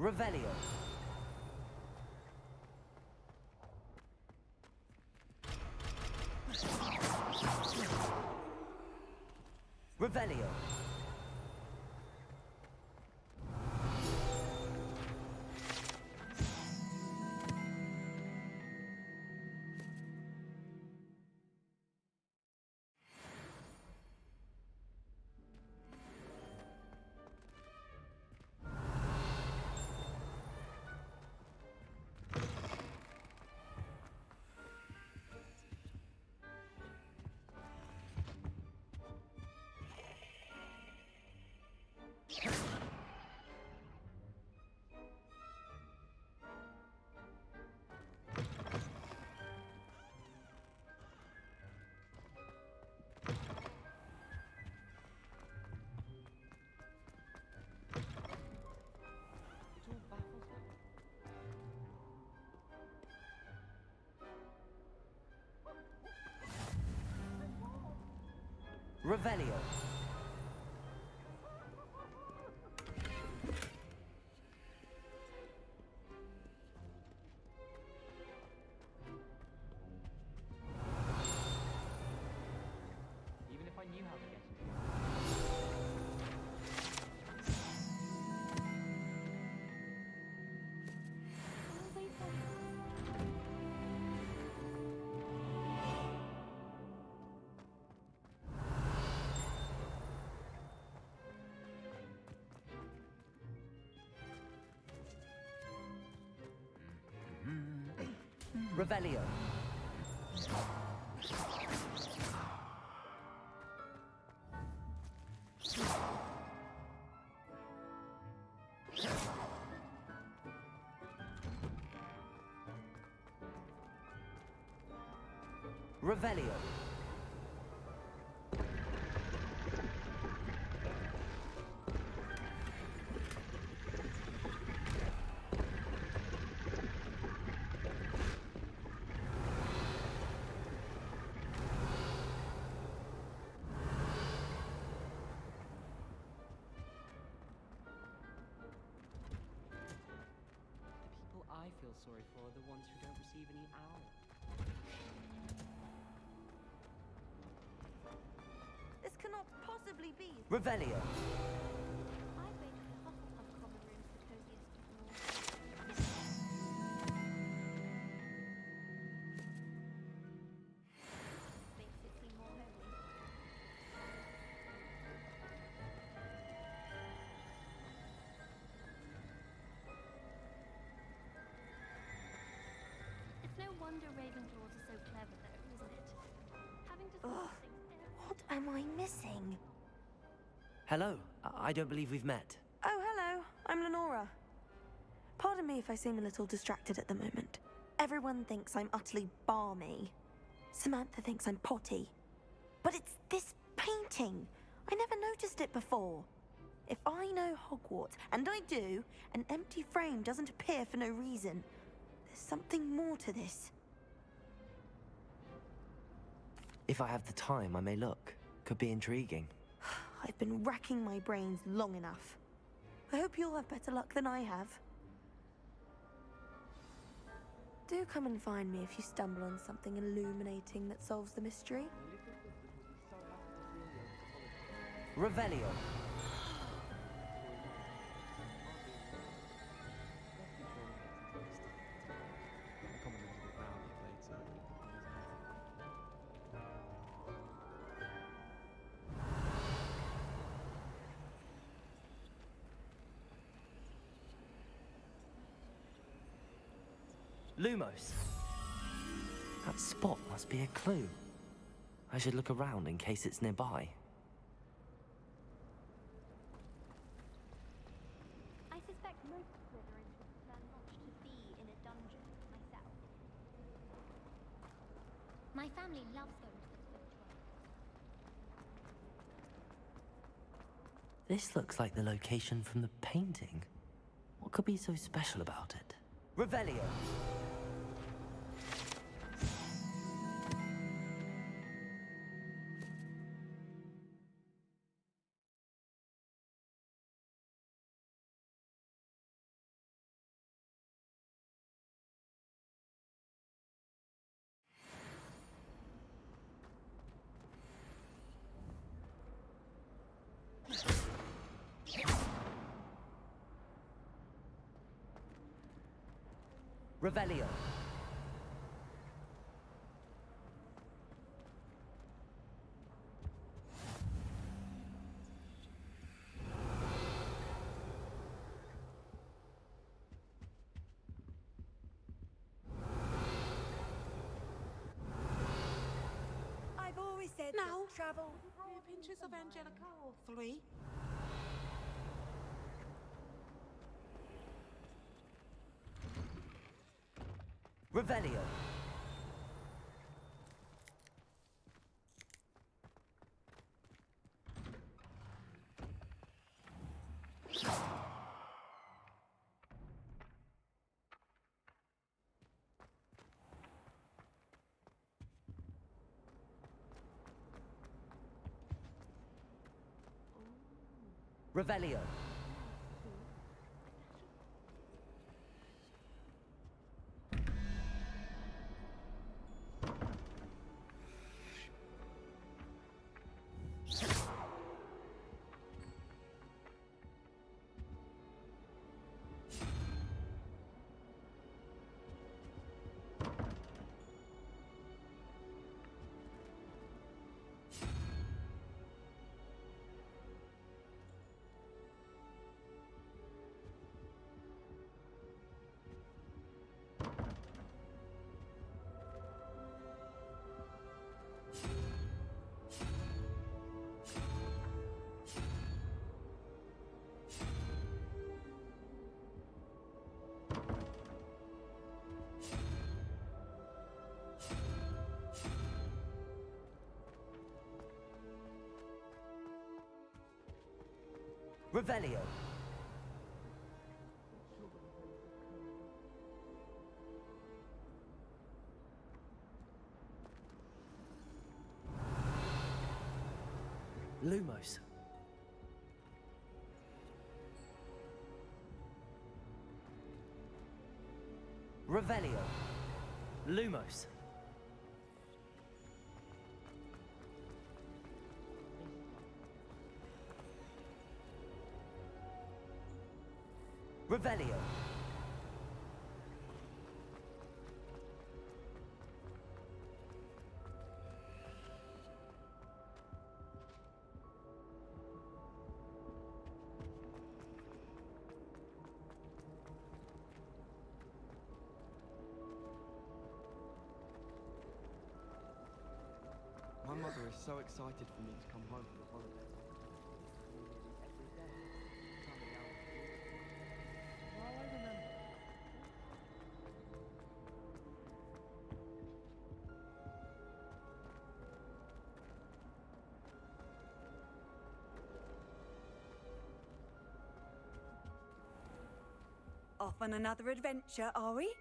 Speaker 1: Revelio. Revelio. Revelio. Revelio. Revelio.
Speaker 4: People I feel sorry for are the ones who don't receive any owl.
Speaker 7: This cannot possibly be.
Speaker 1: Revelio.
Speaker 5: I think the Hufflepuff common room's the coziest of them all. Makes it seem more homely. It's no wonder Ravenclaws are so clever, though, isn't it? Having to solve things
Speaker 7: What am I missing?
Speaker 1: Hello. I don't believe we've met.
Speaker 7: Oh, hello. I'm Lenora. Pardon me if I seem a little distracted at the moment. Everyone thinks I'm utterly balmy. Samantha thinks I'm potty. But it's this painting. I never noticed it before. If I know Hogwarts, and I do, an empty frame doesn't appear for no reason. There's something more to this.
Speaker 1: If I have the time, I may look. Could be intriguing.
Speaker 7: I've been racking my brains long enough. I hope you'll have better luck than I have. Do come and find me if you stumble on something illuminating that solves the mystery.
Speaker 1: Revelio. Lumos. That spot must be a clue. I should look around in case it's nearby.
Speaker 5: I suspect most Slytherins would prefer not to be in a dungeon myself. My family loves going to the Slytherin.
Speaker 1: This looks like the location from the painting. What could be so special about it? Revelio. Revelio.
Speaker 14: I've always said
Speaker 15: Now,
Speaker 14: that travel.
Speaker 15: 3 pinches of Angelica or 3?
Speaker 1: Revelio. Revelio. Revelio. Lumos. Revelio. Lumos. Revelio.
Speaker 16: My mother is so excited for me to come home for the holidays. Every day, coming out. Well, I remember.
Speaker 14: Off on another adventure, are we?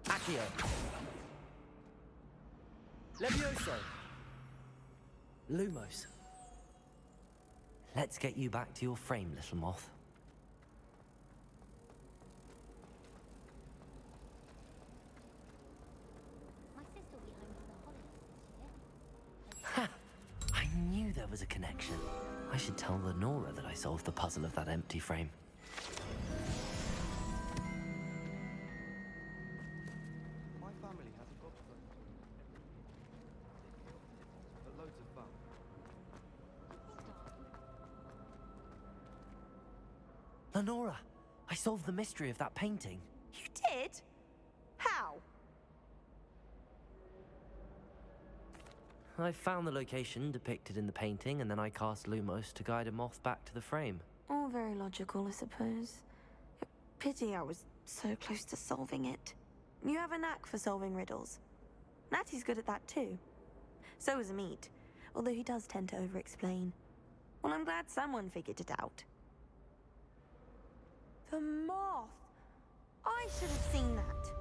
Speaker 1: Accio. Levioso. Lumos. Let's get you back to your frame, little moth.
Speaker 5: My sister will be home for the holidays this year.
Speaker 1: Ha! I knew there was a connection. I should tell Lenora that I solved the puzzle of that empty frame.
Speaker 16: My family has a gobstone. But loads of fun.
Speaker 1: Lenora, I solved the mystery of that painting.
Speaker 7: You did? How?
Speaker 1: I found the location depicted in the painting, and then I cast Lumos to guide a moth back to the frame.
Speaker 7: All very logical, I suppose. Pity I was so close to solving it. You have a knack for solving riddles. Natty's good at that too. So is Amit, although he does tend to over-explain. Well, I'm glad someone figured it out. The moth! I should have seen that.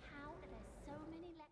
Speaker 5: How are there so many lectures?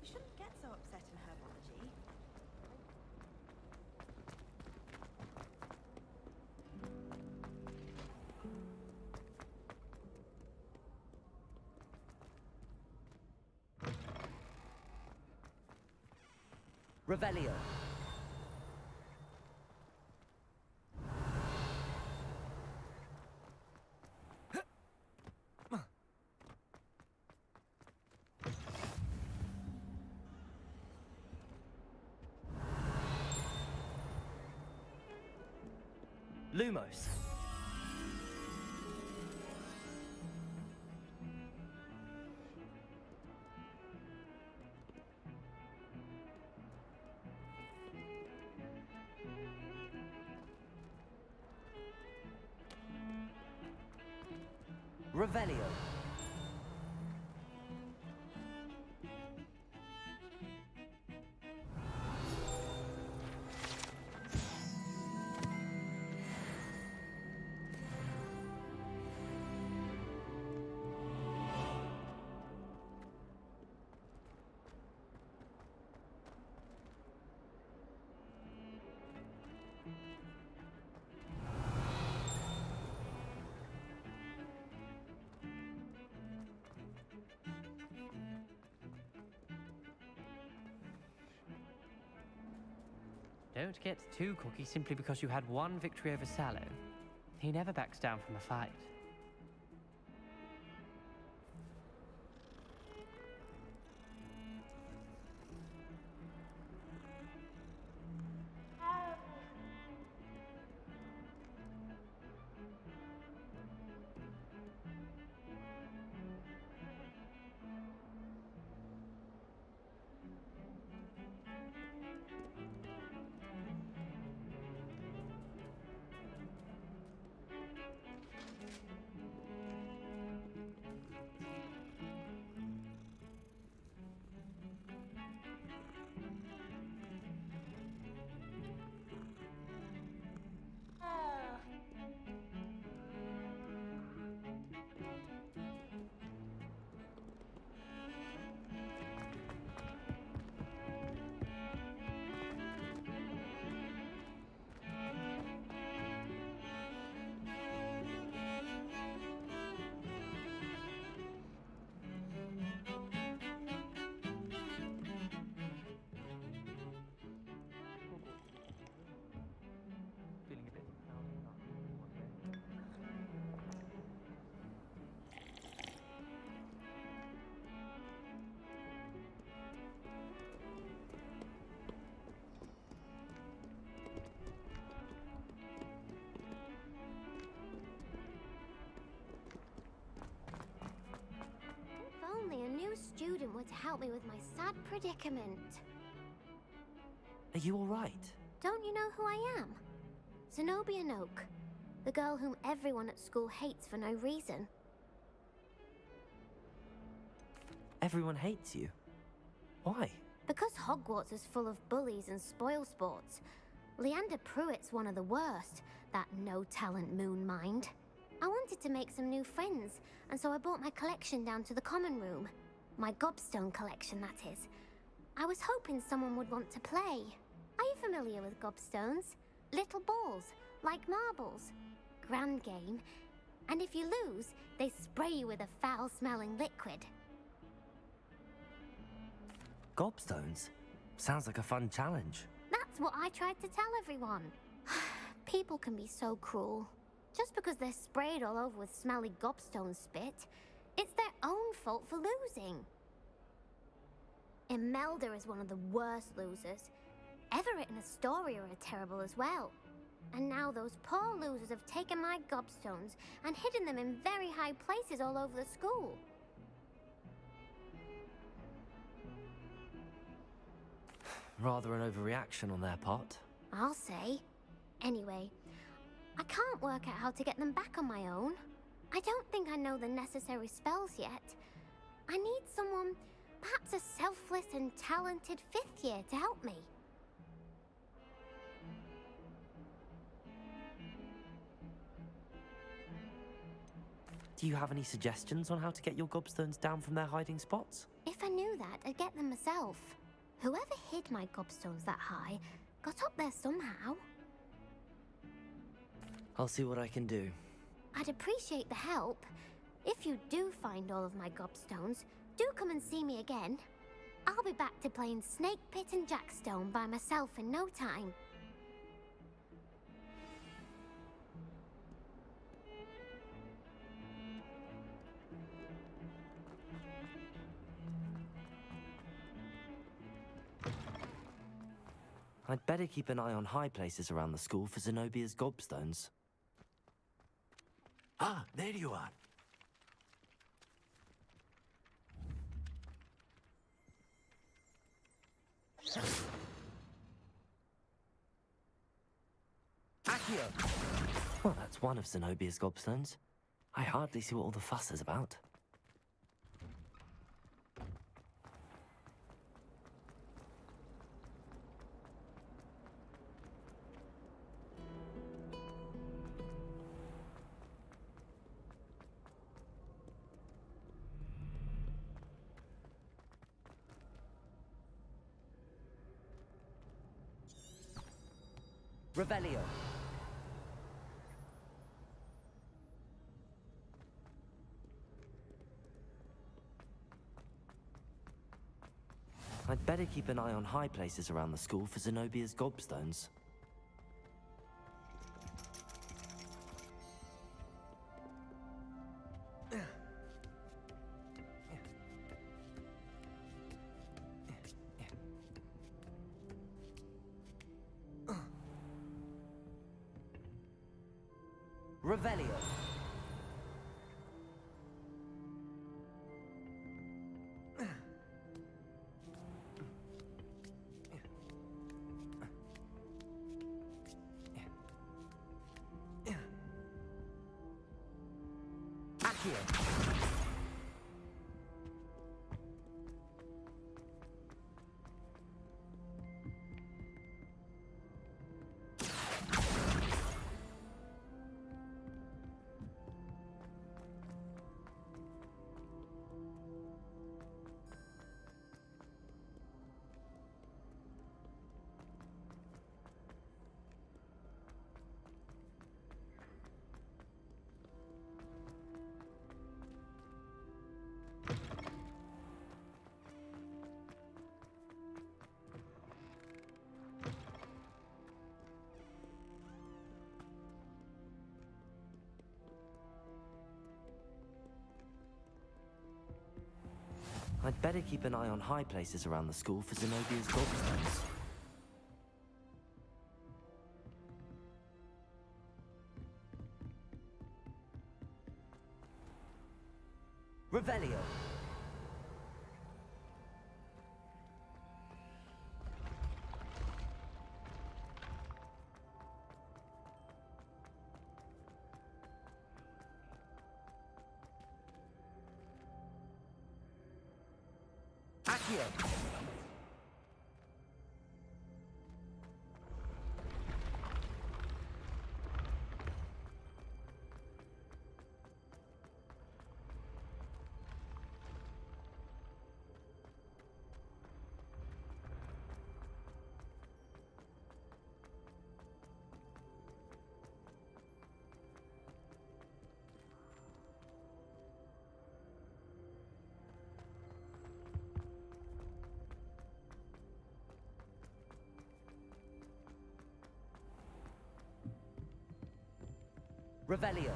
Speaker 14: You shouldn't get so upset in herbology.
Speaker 1: Revelio. Lumos. Revelio.
Speaker 4: Don't get too cocky simply because you had one victory over Sallow. He never backs down from a fight.
Speaker 16: Feeling a bit down and out one day.
Speaker 5: If only a new student were to help me with my sad predicament.
Speaker 1: Are you all right?
Speaker 5: Don't you know who I am? Zenobia Noak, the girl whom everyone at school hates for no reason.
Speaker 1: Everyone hates you. Why?
Speaker 5: Because Hogwarts is full of bullies and spoilsports. Leander Pruitt's one of the worst, that no-talent moon mind. I wanted to make some new friends, and so I brought my collection down to the common room. My gobstone collection, that is. I was hoping someone would want to play. Are you familiar with gobstones? Little balls, like marbles. Grand game. And if you lose, they spray you with a foul-smelling liquid.
Speaker 1: Gobstones? Sounds like a fun challenge.
Speaker 5: That's what I tried to tell everyone. People can be so cruel. Just because they're sprayed all over with smelly gobstone spit, it's their own fault for losing. Imelda is one of the worst losers. Everett and Astoria are terrible as well. And now those poor losers have taken my gobstones and hidden them in very high places all over the school.
Speaker 1: Rather an overreaction on their part.
Speaker 5: I'll say. Anyway, I can't work out how to get them back on my own. I don't think I know the necessary spells yet. I need someone, perhaps a selfless and talented 5th year to help me.
Speaker 1: Do you have any suggestions on how to get your gobstones down from their hiding spots?
Speaker 5: If I knew that, I'd get them myself. Whoever hid my gobstones that high got up there somehow.
Speaker 1: I'll see what I can do.
Speaker 5: I'd appreciate the help. If you do find all of my gobstones, do come and see me again. I'll be back to playing Snake Pit and Jackstone by myself in no time.
Speaker 1: I'd better keep an eye on high places around the school for Zenobia's gobstones.
Speaker 13: Ah, there you are.
Speaker 1: Well, that's one of Zenobia's gobstones. I hardly see what all the fuss is about. Revelio. I'd better keep an eye on high places around the school for Zenobia's gobstones. Revelio. I'd better keep an eye on high places around the school for Zenobia's gobstones. Revelio. Revelio.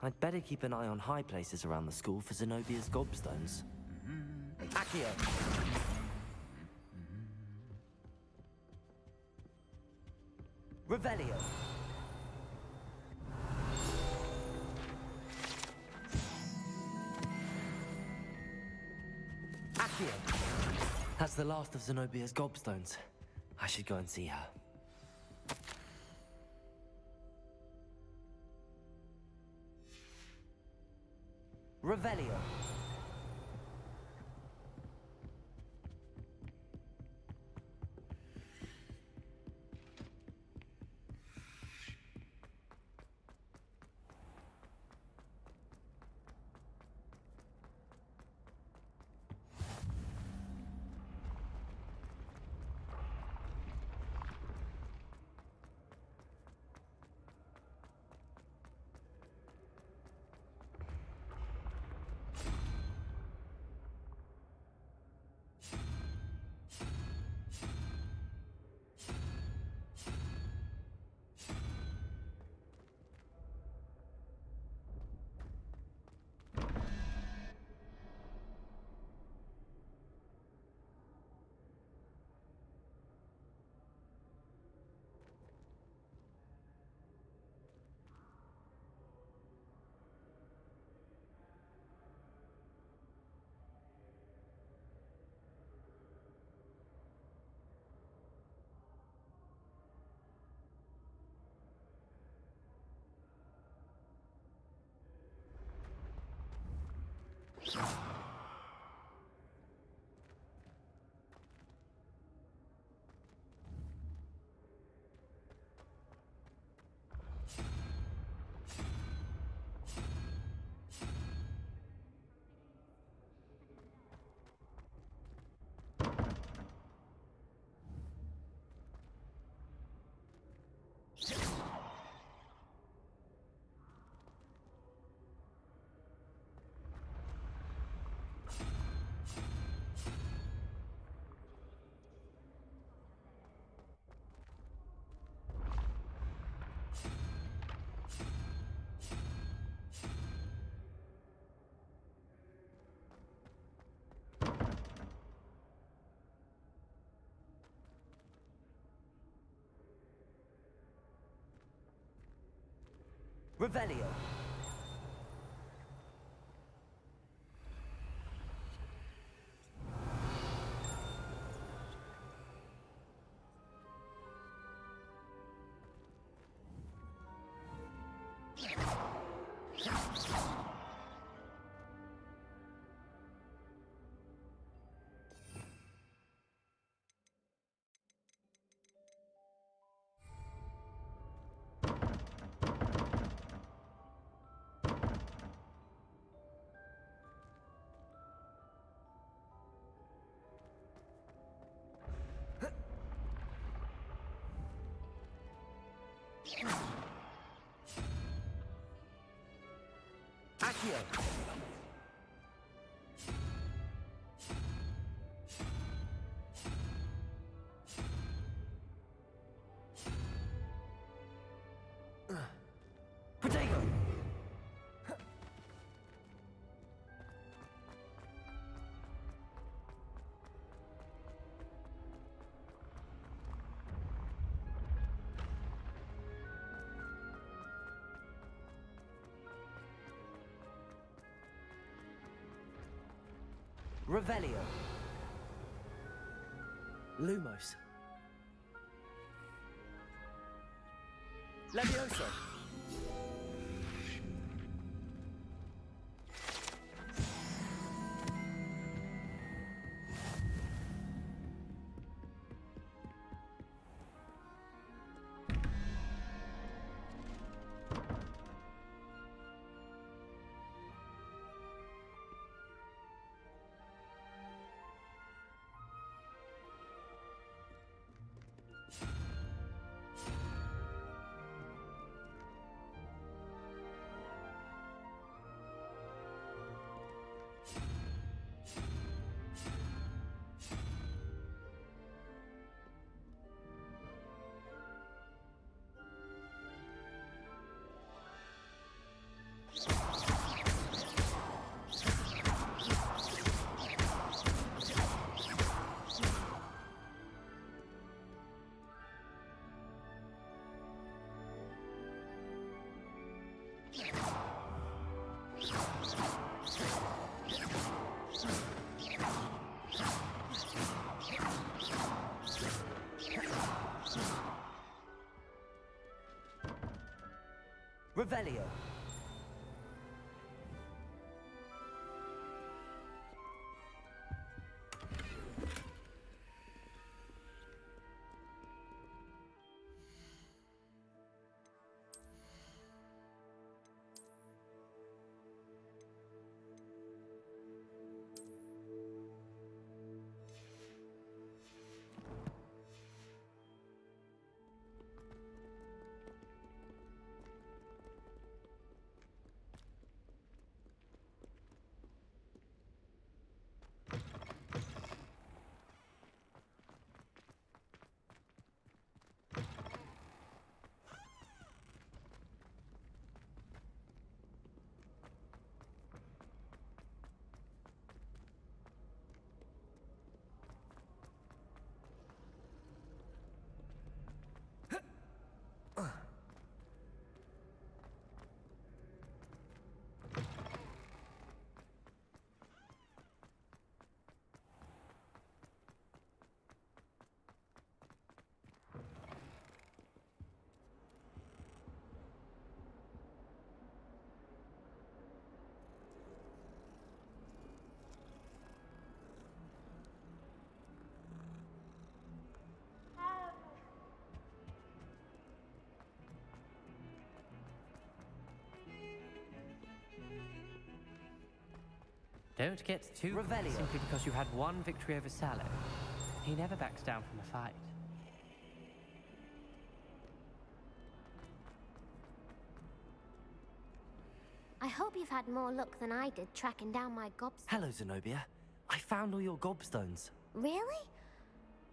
Speaker 1: I'd better keep an eye on high places around the school for Zenobia's gobstones. Accio. Revelio. Accio. That's the last of Zenobia's gobstones. I should go and see her. Revelio. Revelio. Accio. Potato. Revelio. Lumos. Levioso. Revelio.
Speaker 4: Don't get too
Speaker 1: Revelio.
Speaker 4: simply because you had one victory over Sallow. He never backs down from a fight.
Speaker 5: I hope you've had more luck than I did tracking down my gobstones.
Speaker 1: Hello, Zenobia. I found all your gobstones.
Speaker 5: Really?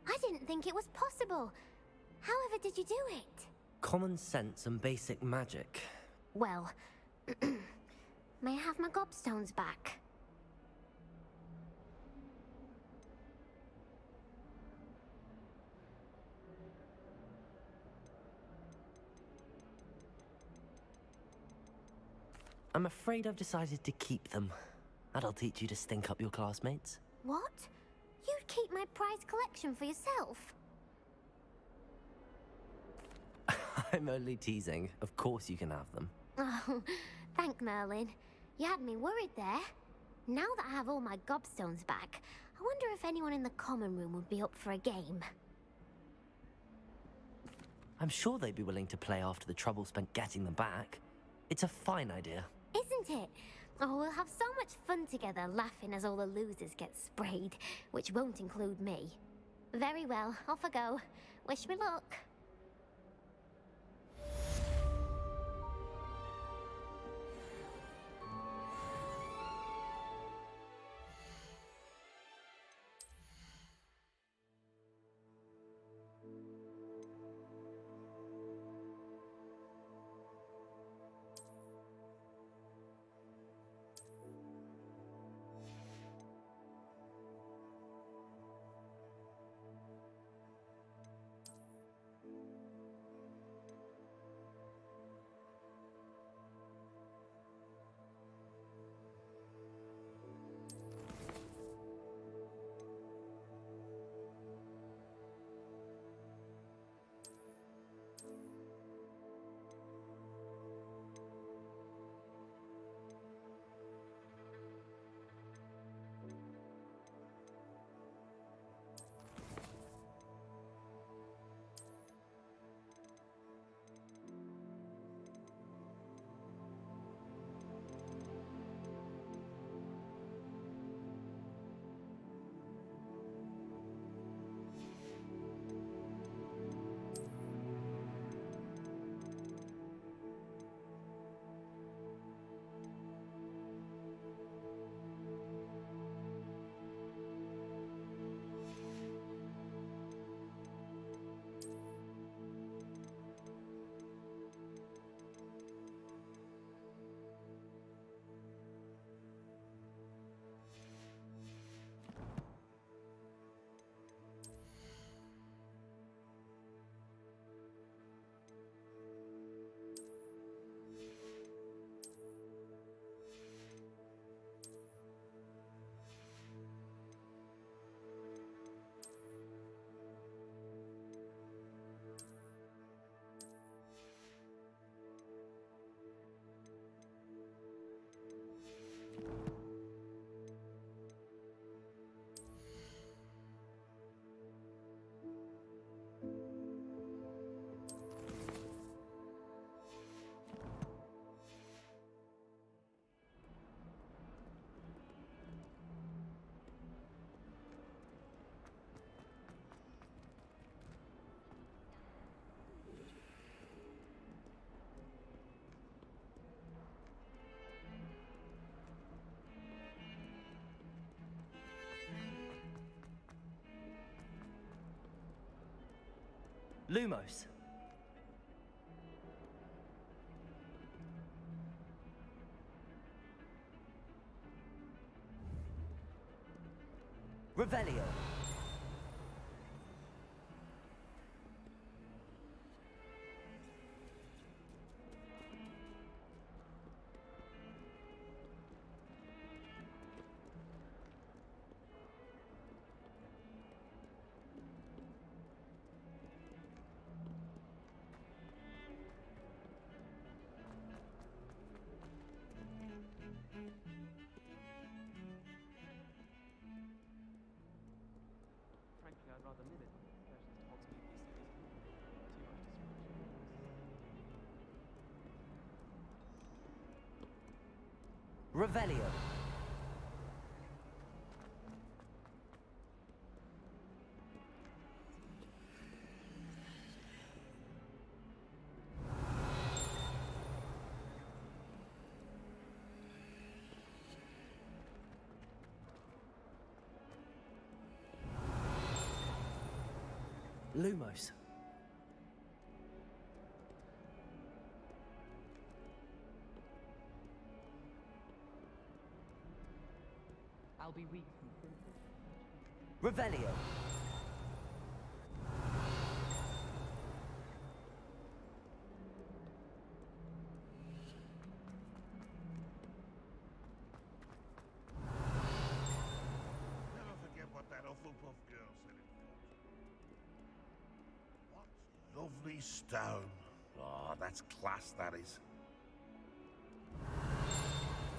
Speaker 5: I didn't think it was possible. However did you do it?
Speaker 1: Common sense and basic magic.
Speaker 5: Well, may I have my gobstones back?
Speaker 1: I'm afraid I've decided to keep them. That'll teach you to stink up your classmates.
Speaker 5: What? You'd keep my prized collection for yourself?
Speaker 1: I'm only teasing. Of course you can have them.
Speaker 5: Oh, thank Merlin. You had me worried there. Now that I have all my gobstones back, I wonder if anyone in the common room would be up for a game.
Speaker 1: I'm sure they'd be willing to play after the trouble spent getting them back. It's a fine idea.
Speaker 5: Isn't it? Oh, we'll have so much fun together, laughing as all the losers get sprayed, which won't include me. Very well, off I go. Wish me luck.
Speaker 1: Lumos. Revelio.
Speaker 16: Frankly, I'd rather limit the excursions to Hogsmeade these days. Too much distraction.
Speaker 1: Revelio. Lumos.
Speaker 9: I'll be weak.
Speaker 1: Revelio.
Speaker 11: Never forget what that Hufflepuff girl said in What lovely stone. Oh, that's class, that is.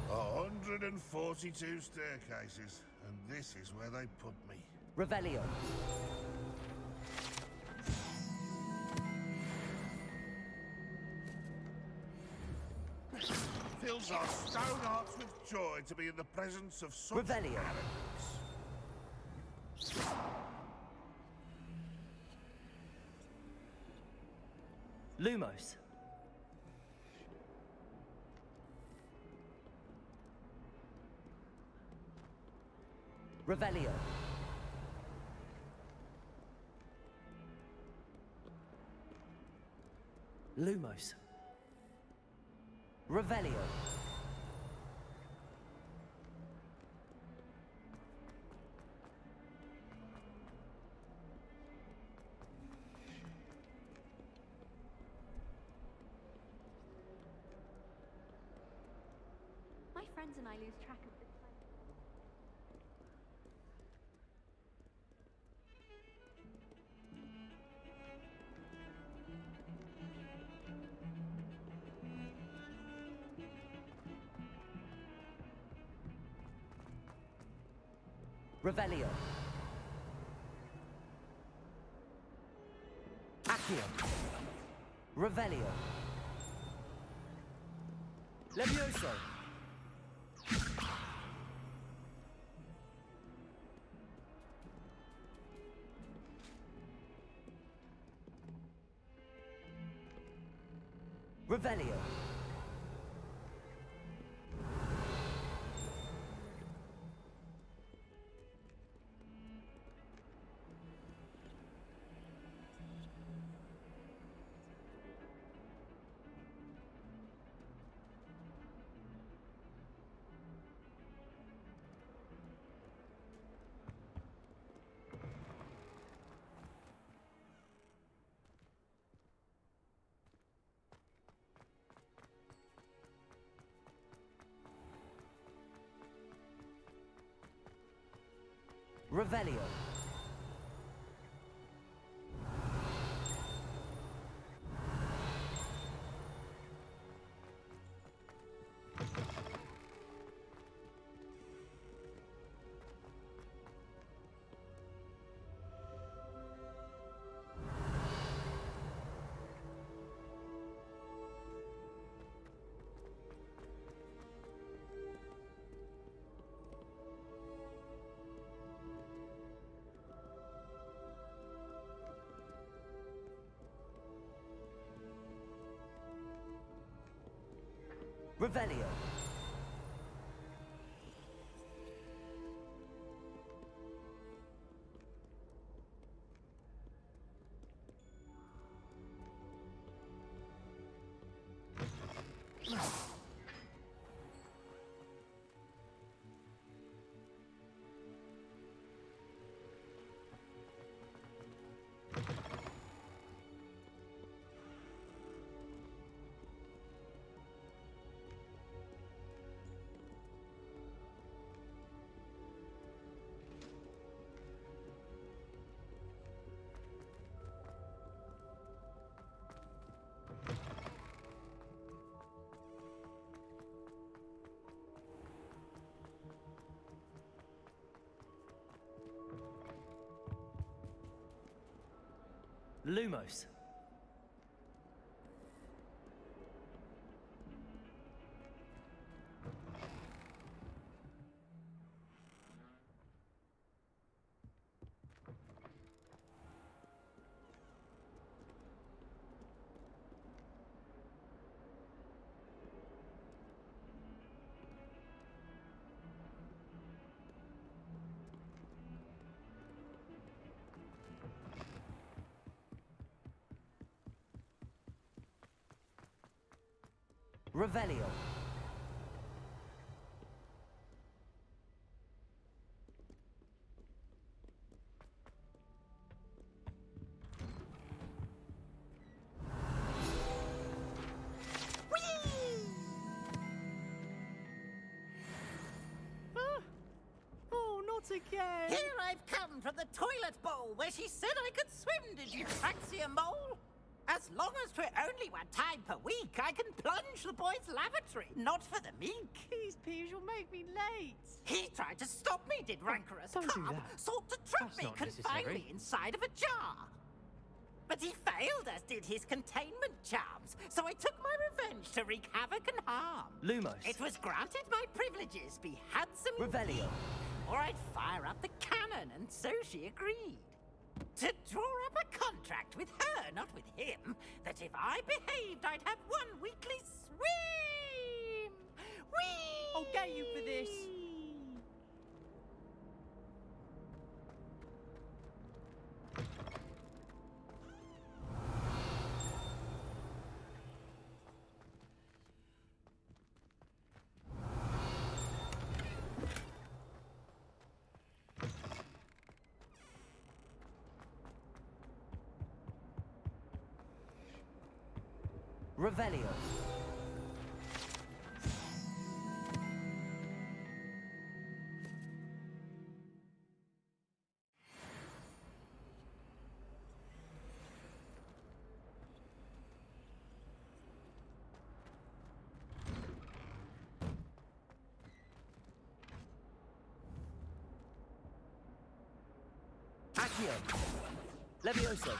Speaker 11: 142 staircases, and this is where they put me.
Speaker 1: Revelio.
Speaker 11: Fills our stone hearts with joy to be in the presence of such
Speaker 1: Revelio.
Speaker 11: arrogance.
Speaker 1: Lumos. Revelio. Lumos. Revelio.
Speaker 3: My friends and I lose track of the time.
Speaker 1: Revelio. Accio. Revelio. Levioso. Revelio. Revelio. Revelio. Lumos. Revelio.
Speaker 17: Oh, not again!
Speaker 18: Here I've come from the toilet bowl where she said I could swim, did you fancy a mole? As long as 'twere only one time per week, I can plunge the boy's lavatory, not for the meek.
Speaker 17: These peas will make me late.
Speaker 18: He tried to stop me, did rancorous
Speaker 17: don't do
Speaker 18: cub,
Speaker 17: that.
Speaker 18: sought to trap
Speaker 17: That's
Speaker 18: me,
Speaker 17: not
Speaker 18: confine
Speaker 17: necessary.
Speaker 18: me inside of a jar. But he failed, as did his containment charms, so I took my revenge to wreak havoc and harm.
Speaker 1: Lumos.
Speaker 18: It was granted my privileges be handsome
Speaker 1: Revelio.
Speaker 18: indeed, or I'd fire up the cannon, and so she agreed. To draw up a contract with her, not with him, that if I behaved, I'd have one weekly swim! Whee!
Speaker 17: I'll get you for this.
Speaker 1: Revelio. Accio. Levioso.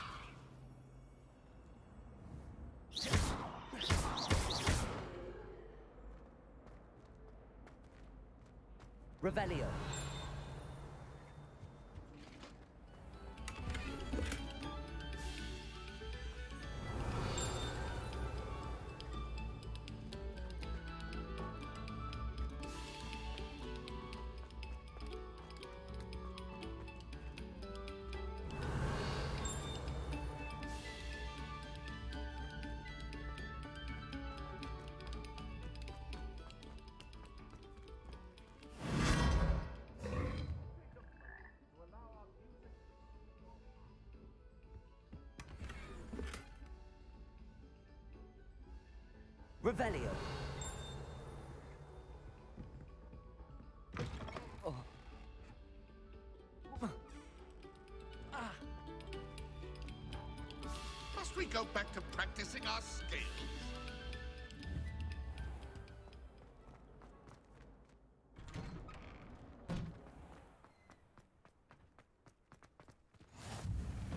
Speaker 1: Revelio. Revelio. Oh.
Speaker 11: Must we go back to practicing our skills?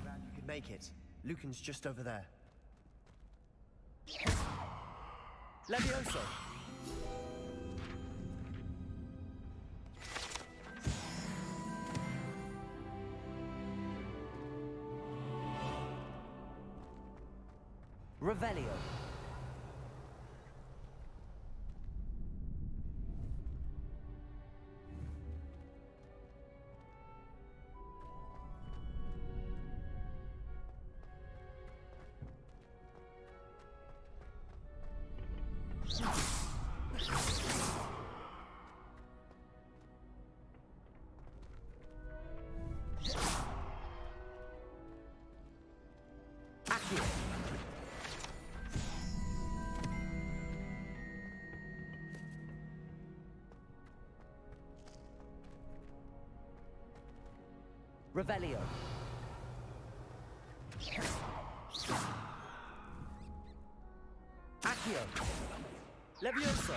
Speaker 2: Glad you could make it. Lucan's just over there.
Speaker 1: Levioso. Revelio. Accio. Revelio. Accio. Levioso.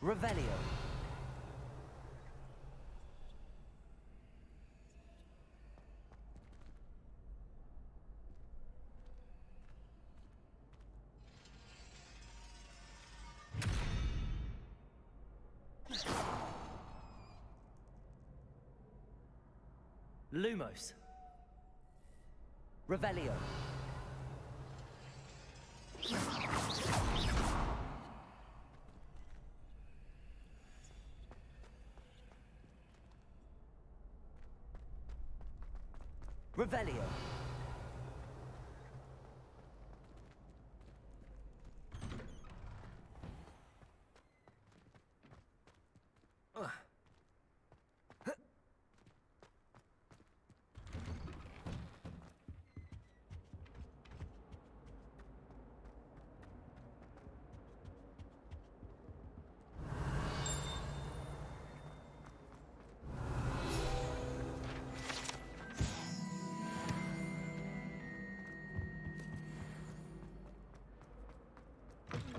Speaker 1: Revelio. Lumos. Revelio. Revelio.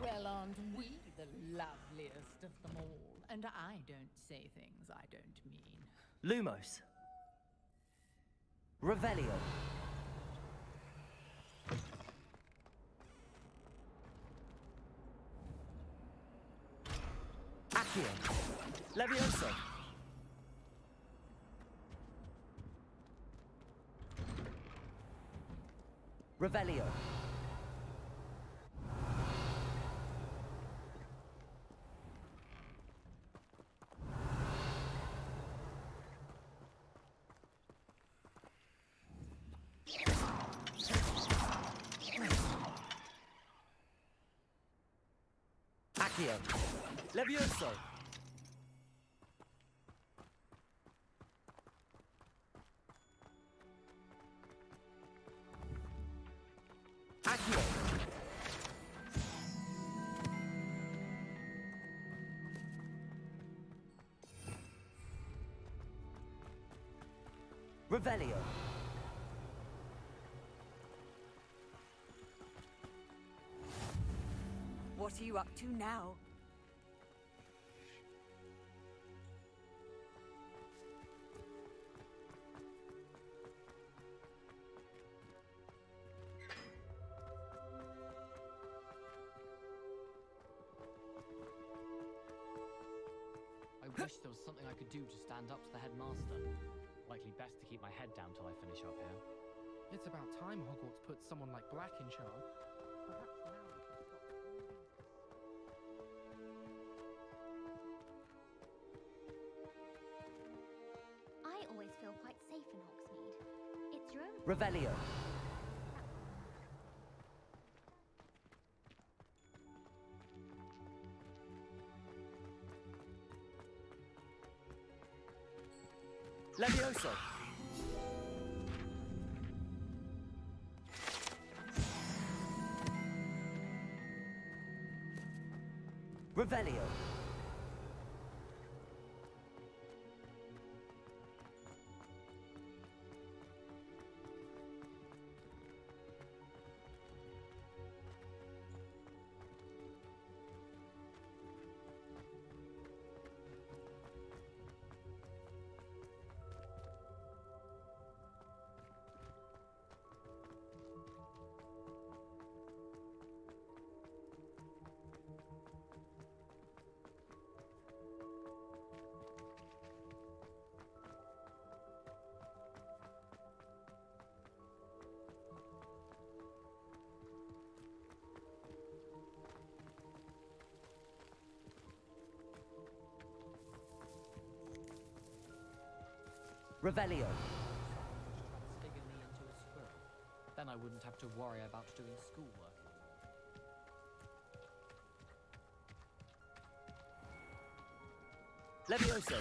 Speaker 19: Well, aren't we the loveliest of them all? And I don't say things I don't mean.
Speaker 1: Lumos. Revelio. Accio. Levioso. Revelio. Accio. Levioso. Accio. Revelio.
Speaker 14: What are you up to now?
Speaker 16: I wish there was something I could do to stand up to the headmaster. Likely best to keep my head down till I finish up here.
Speaker 20: It's about time Hogwarts put someone like Black in charge. Perhaps now we can stop all these...
Speaker 5: I always feel quite safe in Hogsmeade. It's your own...
Speaker 1: Revelio. Levioso. Revelio. Revelio.
Speaker 16: Transfigure me into a squirrel. Then I wouldn't have to worry about doing schoolwork anymore.
Speaker 1: Levioso.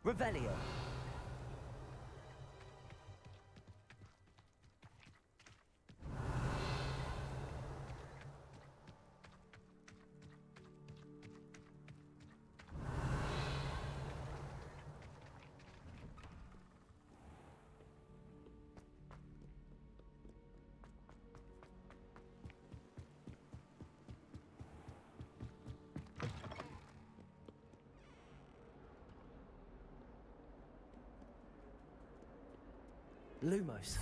Speaker 1: Revelio. Lumos.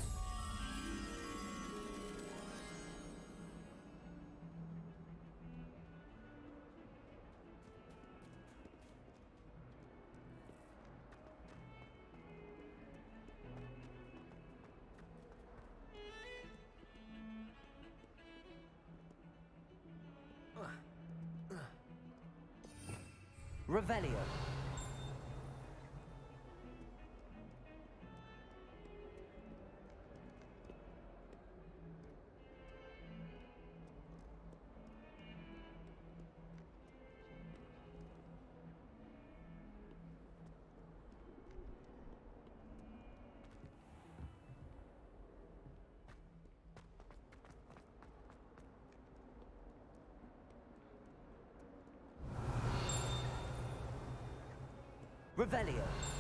Speaker 1: Revelio. Revelio.